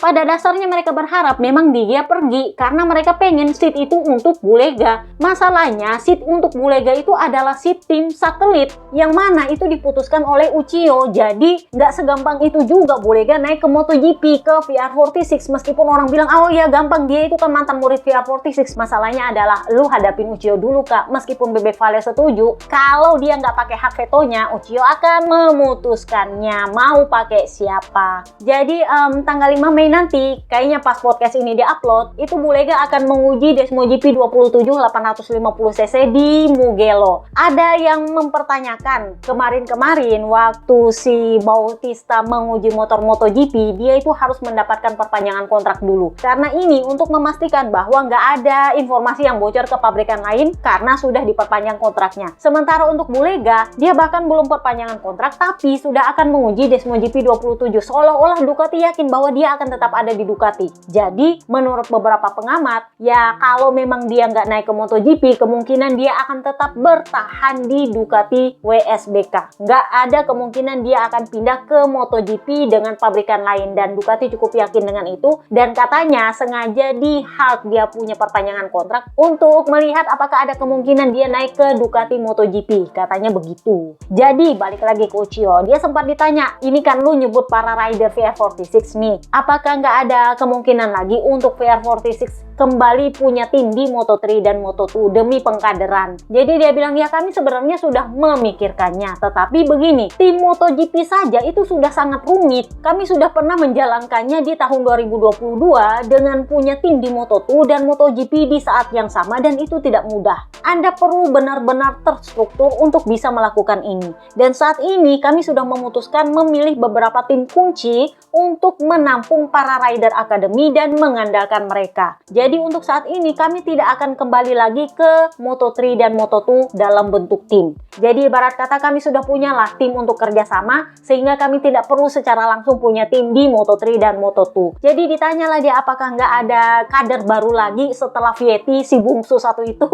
Pada dasarnya mereka berharap memang dia pergi karena mereka pengen seat itu untuk Bulega. Masalahnya seat untuk Bulega itu adalah seat tim satelit yang mana itu diputuskan oleh Uchiyo. Jadi nggak segampang itu juga Bulega naik ke MotoGP ke VR46 meskipun orang bilang oh ya gampang, dia itu kan mantan murid VR46. Masalahnya adalah lu hadapin Uchiyo dulu kak. Meskipun Bebek Vale setuju kalau dia nggak pakai hak vetonya, Uchiyo akan memutuskannya mau pakai siapa. Jadi tanggal 5 Mei nanti, kayaknya pas podcast ini di-upload, itu Bulega akan menguji Desmo GP 27 850cc di Mugello. Ada yang mempertanyakan, kemarin-kemarin waktu si Bautista menguji motor MotoGP, dia itu harus mendapatkan perpanjangan kontrak dulu. Karena ini untuk memastikan bahwa nggak ada informasi yang bocor ke pabrikan lain karena sudah diperpanjang kontraknya. Sementara untuk Bulega, dia bahkan belum perpanjangan kontrak tapi sudah akan menguji Desmo GP 27. Seolah-olah Ducati yakin bahwa dia akan tetap ada di Ducati. Jadi menurut beberapa pengamat, ya kalau memang dia nggak naik ke MotoGP, kemungkinan dia akan tetap bertahan di Ducati WSBK. Nggak ada kemungkinan dia akan pindah ke MotoGP dengan pabrikan lain, dan Ducati cukup yakin dengan itu, dan katanya sengaja di halt dia punya perpanjangan kontrak untuk melihat apakah ada kemungkinan dia naik ke Ducati MotoGP, katanya begitu. Jadi balik lagi ke Uchiyo, dia sempat ditanya, ini kan lu nyebut para rider VR46 nih, apakah nggak ada kemungkinan lagi untuk VR46 kembali punya tim di Moto3 dan Moto2 demi pengkaderan? Jadi dia bilang ya kami sebenarnya sudah memikirkannya, tetapi begini, tim MotoGP saja itu sudah sangat rumit. Kami sudah pernah menjalankannya di tahun 2022 dengan punya tim di Moto2 dan MotoGP di saat yang sama, dan itu tidak mudah. Anda perlu benar-benar terstruktur untuk bisa melakukan ini. Dan saat ini kami sudah memutuskan memilih beberapa tim kunci untuk menampung para rider akademi dan mengandalkan mereka. Jadi untuk saat ini kami tidak akan kembali lagi ke Moto3 dan Moto2 dalam bentuk tim. Jadi ibarat kata kami sudah punya lah tim untuk kerjasama, sehingga kami tidak perlu secara langsung punya tim di Moto3 dan Moto2. Jadi ditanyalah dia apakah nggak ada kader baru lagi setelah Vietti si bungsu satu itu.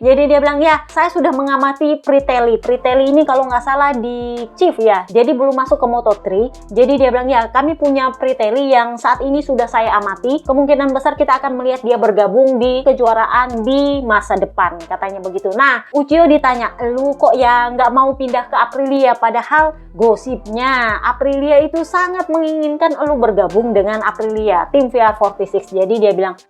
Jadi dia bilang ya saya sudah mengamati Pritelli. Pritelli ini kalau nggak salah di Chief ya, jadi belum masuk ke Moto3. Jadi dia bilang ya kami punya Pritelli yang saat ini sudah saya amati, kemungkinan besar kita akan melihat dia bergabung di kejuaraan di masa depan, katanya begitu. Nah, Uchiyo ditanya, lu kok ya nggak mau pindah ke Aprilia, padahal gosipnya Aprilia itu sangat menginginkan lu bergabung dengan Aprilia, tim VR46. Jadi dia bilang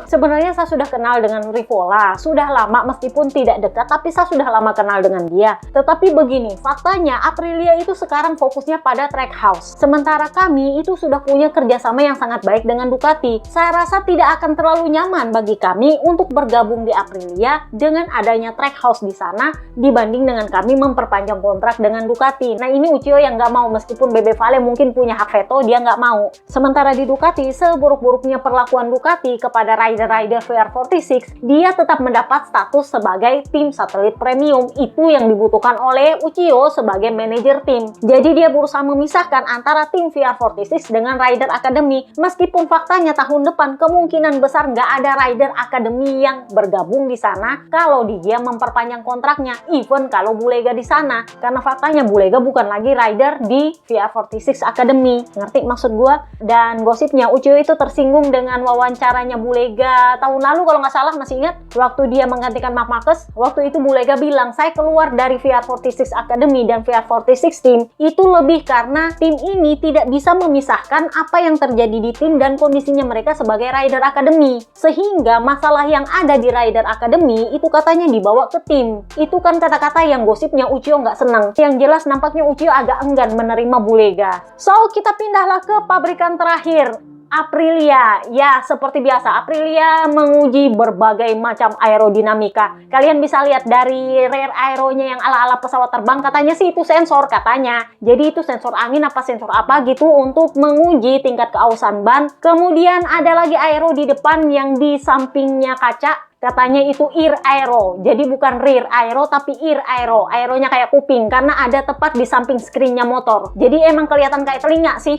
sebenarnya saya sudah kenal dengan Rivola, sudah lama meskipun tidak dekat, tapi saya sudah lama kenal dengan dia. Tetapi begini, faktanya Aprilia itu sekarang fokusnya pada Trackhouse, sementara kami itu sudah punya kerjasama yang sangat baik dengan Ducati. Saya rasa tidak akan terlalu nyaman bagi kami untuk bergabung di Aprilia dengan adanya Trackhouse di sana dibanding dengan kami memperpanjang kontrak dengan Ducati. Nah ini Uchiyo yang nggak mau, meskipun Bebe Vale mungkin punya hak veto, dia nggak mau. Sementara di Ducati, seburuk-buruknya perlakuan Ducati kepada rider-rider VR46, dia tetap mendapat status sebagai tim satelit premium. Itu yang dibutuhkan oleh Uchiyo sebagai manajer tim. Jadi dia berusaha memisahkan antara tim VR46 dengan rider akademi, meskipun faktanya tahun depan kemungkinan besar nggak ada rider akademi yang bergabung di sana kalau dia memperpanjang kontraknya, even kalau Bulega di sana, karena faktanya Bulega bukan lagi rider di VR46 Academy. Ngerti maksud gua? Dan gosipnya Uchiyo itu tersinggung dengan wawancaranya Bulega tahun lalu kalau nggak salah, masih ingat waktu dia menggantikan Marc Marquez. Waktu itu Bulega bilang saya keluar dari VR46 Academy dan VR46 team itu lebih karena tim ini tidak bisa memisahkan apa yang terjadi di tim dan kondisinya mereka sebagai rider akademi, sehingga masalah yang ada di rider akademi itu katanya dibawa ke tim. Itu kan kata-kata yang gosipnya Uchiyo nggak senang. Yang jelas nampaknya Uchiyo agak enggan menerima Bulega. So kita pindahlah ke pabrikan terakhir, Aprilia. Ya, seperti biasa, Aprilia menguji berbagai macam aerodinamika. Kalian bisa lihat dari rear aeronya yang ala-ala pesawat terbang, katanya sih itu sensor katanya. Jadi itu sensor angin apa sensor apa gitu untuk menguji tingkat keausan ban. Kemudian ada lagi aero di depan yang di sampingnya kaca. Katanya itu ear aero, jadi bukan rear aero tapi ear aero. Aeronya kayak kuping karena ada tepat di samping screennya motor. Jadi emang kelihatan kayak telinga sih.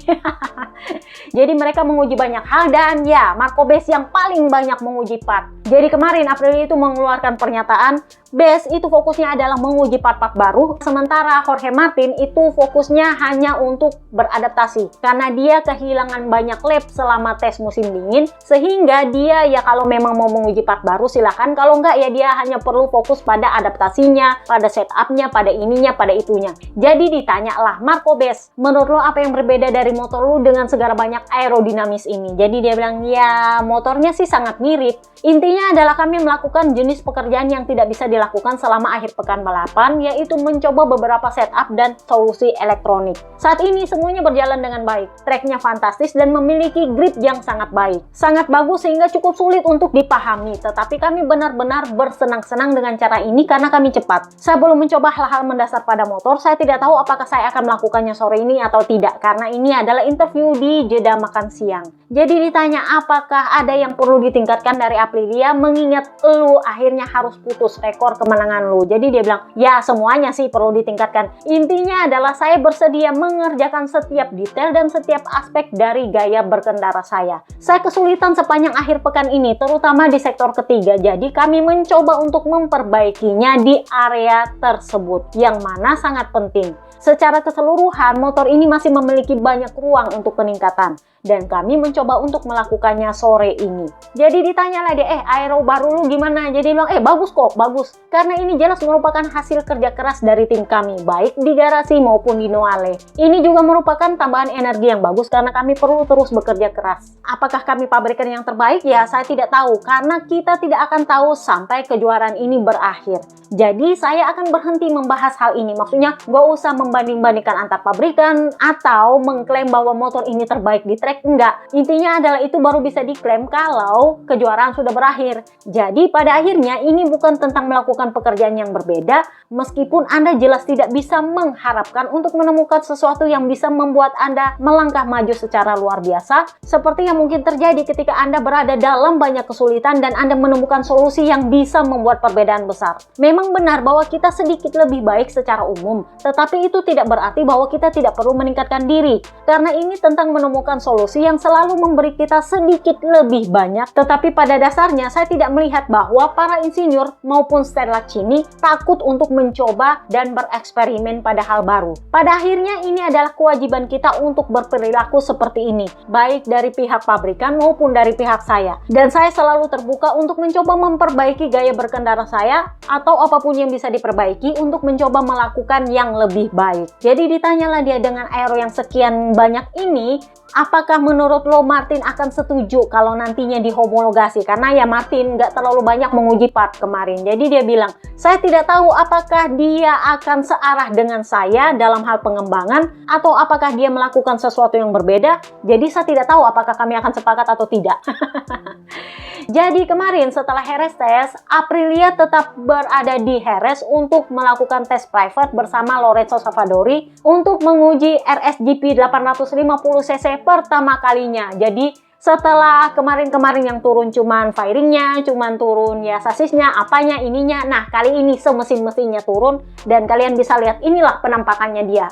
Jadi mereka menguji banyak hal dan ya Marco Base yang paling banyak menguji part. Jadi kemarin Aprilia itu mengeluarkan pernyataan Base itu fokusnya adalah menguji part-part baru, sementara Jorge Martin itu fokusnya hanya untuk beradaptasi karena dia kehilangan banyak lap selama tes musim dingin, sehingga dia ya kalau memang mau menguji part baru silakan, kalau enggak ya dia hanya perlu fokus pada adaptasinya, pada setupnya, pada ininya, pada itunya. Jadi ditanyalah Marco Base, menurut lo apa yang berbeda dari motor lo dengan segala banyak aerodinamis ini? Jadi dia bilang ya motornya sih sangat mirip. Intinya adalah kami melakukan jenis pekerjaan yang tidak bisa dilakukan selama akhir pekan balapan, yaitu mencoba beberapa setup dan solusi elektronik. Saat ini semuanya berjalan dengan baik. Tracknya fantastis dan memiliki grip yang sangat baik. Sangat bagus sehingga cukup sulit untuk dipahami. Tetapi kami benar-benar bersenang-senang dengan cara ini karena kami cepat. Saya belum mencoba hal-hal mendasar pada motor. Saya tidak tahu apakah saya akan melakukannya sore ini atau tidak. Karena ini adalah interview di jeda makan siang. Jadi ditanya apakah ada yang perlu ditingkatkan dari Aprilia mengingat lu akhirnya harus putus rekor kemenangan lu. Jadi dia bilang ya semuanya sih perlu ditingkatkan. Intinya adalah saya bersedia mengerjakan setiap detail dan setiap aspek dari gaya berkendara saya. Saya kesulitan sepanjang akhir pekan ini terutama di sektor ketiga. Jadi kami mencoba untuk memperbaikinya di area tersebut yang mana sangat penting. Secara keseluruhan, motor ini masih memiliki banyak ruang untuk peningkatan. Dan kami mencoba untuk melakukannya sore ini. Jadi ditanya lah dia, aero baru lu gimana? Jadi bilang, bagus kok, bagus. Karena ini jelas merupakan hasil kerja keras dari tim kami, baik di garasi maupun di Noale. Ini juga merupakan tambahan energi yang bagus karena kami perlu terus bekerja keras. Apakah kami pabrikan yang terbaik? Ya, saya tidak tahu. Karena kita tidak akan tahu sampai kejuaraan ini berakhir. Jadi saya akan berhenti membahas hal ini. Maksudnya, gak usah membanding-bandingkan antar pabrikan atau mengklaim bahwa motor ini terbaik di track. Enggak, intinya adalah itu baru bisa diklaim kalau kejuaraan sudah berakhir. Jadi pada akhirnya ini bukan tentang melakukan pekerjaan yang berbeda, meskipun Anda jelas tidak bisa mengharapkan untuk menemukan sesuatu yang bisa membuat Anda melangkah maju secara luar biasa, seperti yang mungkin terjadi ketika Anda berada dalam banyak kesulitan dan Anda menemukan solusi yang bisa membuat perbedaan besar. Memang benar bahwa kita sedikit lebih baik secara umum, tetapi itu tidak berarti bahwa kita tidak perlu meningkatkan diri, karena ini tentang menemukan solusi yang selalu memberi kita sedikit lebih banyak. Tetapi pada dasarnya saya tidak melihat bahwa para insinyur maupun Sterlacchini takut untuk mencoba dan bereksperimen pada hal baru. Pada akhirnya ini adalah kewajiban kita untuk berperilaku seperti ini, baik dari pihak pabrikan maupun dari pihak saya. Dan saya selalu terbuka untuk mencoba memperbaiki gaya berkendara saya atau apapun yang bisa diperbaiki untuk mencoba melakukan yang lebih baik. Jadi ditanyalah dia dengan aero yang sekian banyak ini, apakah menurut lo Martin akan setuju kalau nantinya dihomologasi? Karena ya Martin nggak terlalu banyak menguji part kemarin. Jadi dia bilang, saya tidak tahu apakah dia akan searah dengan saya dalam hal pengembangan atau apakah dia melakukan sesuatu yang berbeda. Jadi saya tidak tahu apakah kami akan sepakat atau tidak. Jadi kemarin setelah Jerez Test, Aprilia tetap berada di Jerez untuk melakukan tes private bersama Lorenzo Savadori untuk menguji RSGP 850cc pertama kalinya. Jadi setelah kemarin-kemarin yang turun cuman fairingnya, cuman turun ya sasisnya, apanya, ininya. Nah, kali ini semesin-mesinnya turun dan kalian bisa lihat inilah penampakannya dia.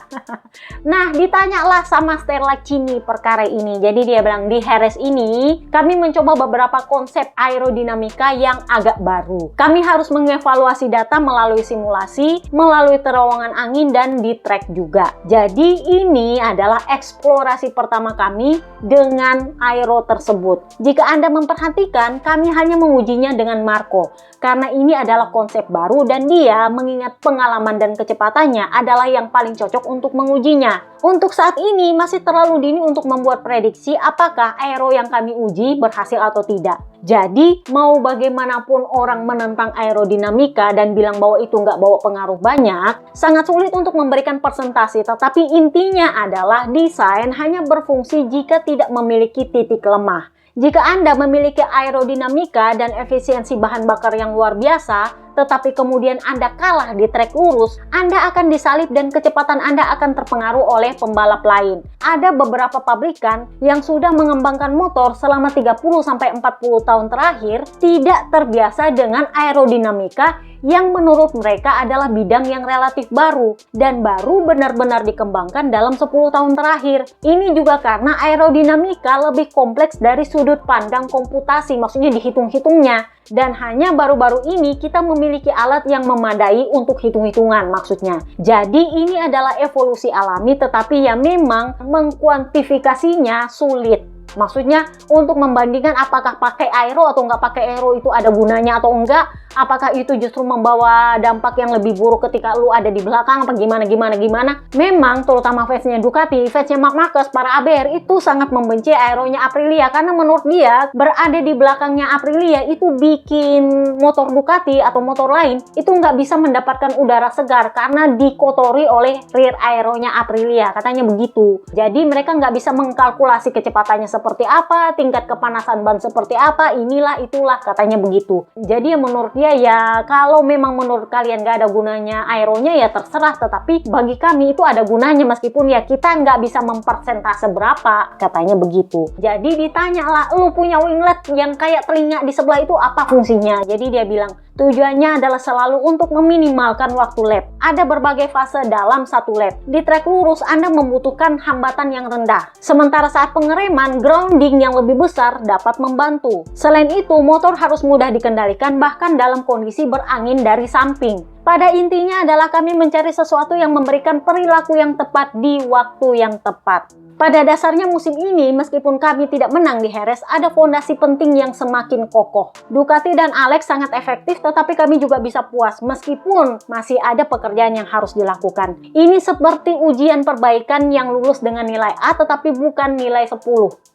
Nah, ditanyalah sama Sterlacchini perkara ini. Jadi dia bilang di Jerez ini kami mencoba beberapa konsep aerodinamika yang agak baru. Kami harus mengevaluasi data melalui simulasi, melalui terowongan angin dan di track juga. Jadi ini adalah eksplorasi pertama kami dengan aero tersebut. Jika Anda memperhatikan, kami hanya mengujinya dengan Marco karena ini adalah konsep baru dan dia mengingat pengalaman dan kecepatannya adalah yang paling cocok untuk mengujinya. Untuk saat ini masih terlalu dini untuk membuat prediksi apakah aero yang kami uji berhasil atau tidak. Jadi mau bagaimanapun orang menentang aerodinamika dan bilang bahwa itu nggak bawa pengaruh banyak, sangat sulit untuk memberikan persentase. Tetapi intinya adalah desain hanya berfungsi jika tidak memiliki titik lemah. Jika Anda memiliki aerodinamika dan efisiensi bahan bakar yang luar biasa, tetapi kemudian Anda kalah di trek lurus, Anda akan disalip dan kecepatan Anda akan terpengaruh oleh pembalap lain. Ada beberapa pabrikan yang sudah mengembangkan motor selama 30-40 tahun terakhir tidak terbiasa dengan aerodinamika yang menurut mereka adalah bidang yang relatif baru dan baru benar-benar dikembangkan dalam 10 tahun terakhir. Ini juga karena aerodinamika lebih kompleks dari sudut pandang komputasi, maksudnya dihitung-hitungnya. Dan hanya baru-baru ini kita memiliki alat yang memadai untuk hitung-hitungan maksudnya. Jadi ini adalah evolusi alami, tetapi ya memang mengkuantifikasinya sulit. Maksudnya untuk membandingkan apakah pakai aero atau nggak pakai aero itu ada gunanya atau enggak, apakah itu justru membawa dampak yang lebih buruk ketika lu ada di belakang apa gimana. Memang terutama fansnya Ducati, fansnya Marc Marquez, para ABR itu sangat membenci aeronya Aprilia karena menurut dia berada di belakangnya Aprilia itu bikin motor Ducati atau motor lain itu nggak bisa mendapatkan udara segar karena dikotori oleh rear aeronya Aprilia, katanya begitu. Jadi mereka nggak bisa mengkalkulasi kecepatannya seperti apa, tingkat kepanasan ban seperti apa, inilah itulah, katanya begitu. Jadi menurut dia ya kalau memang menurut kalian gak ada gunanya aeronya ya terserah, tetapi bagi kami itu ada gunanya meskipun ya kita nggak bisa mempersentase berapa, katanya begitu. Jadi ditanya lah, lu punya winglet yang kayak telinga di sebelah itu apa fungsinya? Jadi dia bilang tujuannya adalah selalu untuk meminimalkan waktu lap. Ada berbagai fase dalam satu lap. Di trek lurus Anda membutuhkan hambatan yang rendah. Sementara saat pengereman, grounding yang lebih besar dapat membantu. Selain itu, motor harus mudah dikendalikan bahkan dalam kondisi berangin dari samping. Pada intinya adalah kami mencari sesuatu yang memberikan perilaku yang tepat di waktu yang tepat. Pada dasarnya musim ini, meskipun kami tidak menang di Jerez, ada fondasi penting yang semakin kokoh. Ducati dan Alex sangat efektif, tetapi kami juga bisa puas meskipun masih ada pekerjaan yang harus dilakukan. Ini seperti ujian perbaikan yang lulus dengan nilai A, tetapi bukan nilai 10.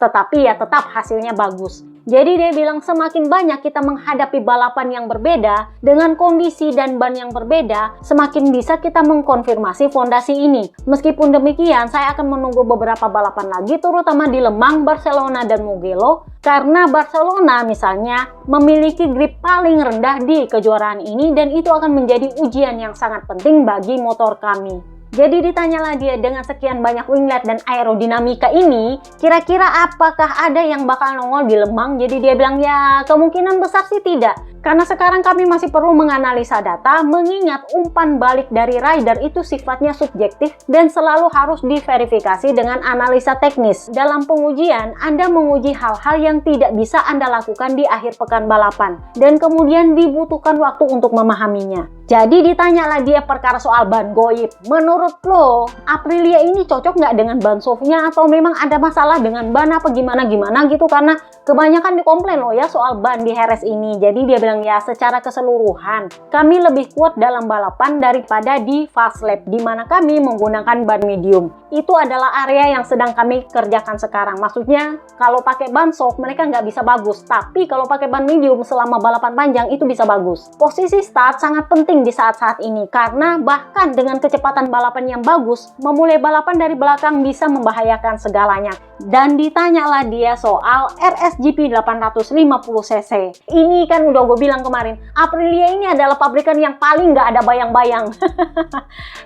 Tetapi ya tetap hasilnya bagus. Jadi dia bilang semakin banyak kita menghadapi balapan yang berbeda dengan kondisi dan ban yang berbeda, semakin bisa kita mengkonfirmasi fondasi ini. Meskipun demikian, saya akan menunggu beberapa balapan lagi terutama di Le Mans, Barcelona, dan Mugello karena Barcelona misalnya memiliki grip paling rendah di kejuaraan ini dan itu akan menjadi ujian yang sangat penting bagi motor kami. Jadi ditanyalah dia dengan sekian banyak winglet dan aerodinamika ini, kira-kira apakah ada yang bakal nongol di Le Mans? Jadi dia bilang ya kemungkinan besar sih tidak. Karena sekarang kami masih perlu menganalisa data, mengingat umpan balik dari rider itu sifatnya subjektif dan selalu harus diverifikasi dengan analisa teknis. Dalam pengujian, Anda menguji hal-hal yang tidak bisa Anda lakukan di akhir pekan balapan, dan kemudian dibutuhkan waktu untuk memahaminya. Jadi ditanyalah dia perkara soal ban goib. Menurut lo, Aprilia ini cocok nggak dengan ban softnya atau memang ada masalah dengan ban apa gimana gitu? Karena kebanyakan dikomplain loh ya soal ban di Jerez ini. Jadi dia bilang ya secara keseluruhan kami lebih kuat dalam balapan daripada di fast lap di mana kami menggunakan ban medium. Itu adalah area yang sedang kami kerjakan sekarang. Maksudnya kalau pakai ban soft mereka nggak bisa bagus, tapi kalau pakai ban medium selama balapan panjang itu bisa bagus. Posisi start sangat penting di saat-saat ini karena bahkan dengan kecepatan balapan yang bagus, memulai balapan dari belakang bisa membahayakan segalanya. Dan ditanyalah dia soal RSGP 850cc. Ini kan udah gue bilang kemarin, Aprilia ini adalah pabrikan yang paling nggak ada bayang-bayang.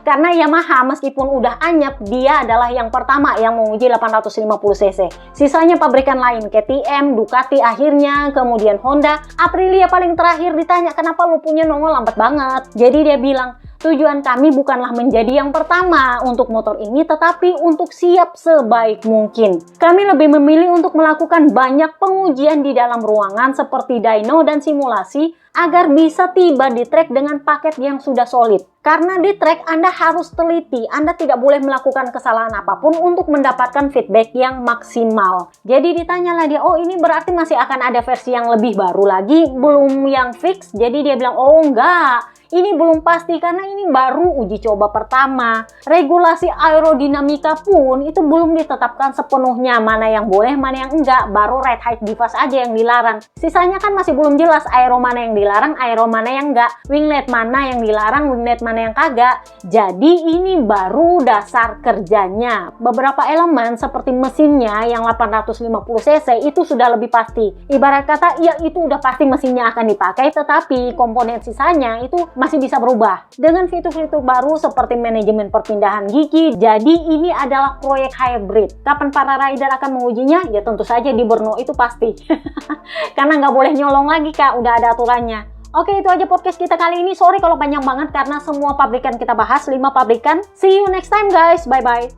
Karena Yamaha meskipun udah anyap, dia adalah yang pertama yang menguji 850cc. Sisanya pabrikan lain, KTM, Ducati akhirnya, kemudian Honda. Aprilia paling terakhir ditanya kenapa lu punya nongol lambat banget. Jadi dia bilang, tujuan kami bukanlah menjadi yang pertama untuk motor ini, tetapi untuk siap sebaik mungkin. Kami lebih memilih untuk melakukan banyak pengujian di dalam ruangan seperti dyno dan simulasi agar bisa tiba di trek dengan paket yang sudah solid. Karena di trek Anda harus teliti, Anda tidak boleh melakukan kesalahan apapun untuk mendapatkan feedback yang maksimal. Jadi ditanyalah dia, oh ini berarti masih akan ada versi yang lebih baru lagi, belum yang fix? Jadi dia bilang, oh enggak. Ini belum pasti karena ini baru uji coba pertama. Regulasi aerodinamika pun itu belum ditetapkan sepenuhnya mana yang boleh, mana yang enggak. Baru ride height device aja yang dilarang. Sisanya kan masih belum jelas aero mana yang dilarang. dilarang, aero mana yang enggak, winglet mana yang dilarang, winglet mana yang kagak. Jadi ini baru dasar kerjanya. Beberapa elemen seperti mesinnya yang 850 cc itu sudah lebih pasti. Ibarat kata ya itu udah pasti mesinnya akan dipakai, tetapi komponen sisanya itu masih bisa berubah. Dengan fitur-fitur baru seperti manajemen perpindahan gigi, jadi ini adalah proyek hybrid. Kapan para rider akan mengujinya? Ya tentu saja di Brno itu pasti. Karena nggak boleh nyolong lagi kak, udah ada aturannya. Oke, itu aja podcast kita kali ini. Sorry kalau panjang banget karena semua pabrikan kita bahas, 5 pabrikan. See you next time guys, bye-bye.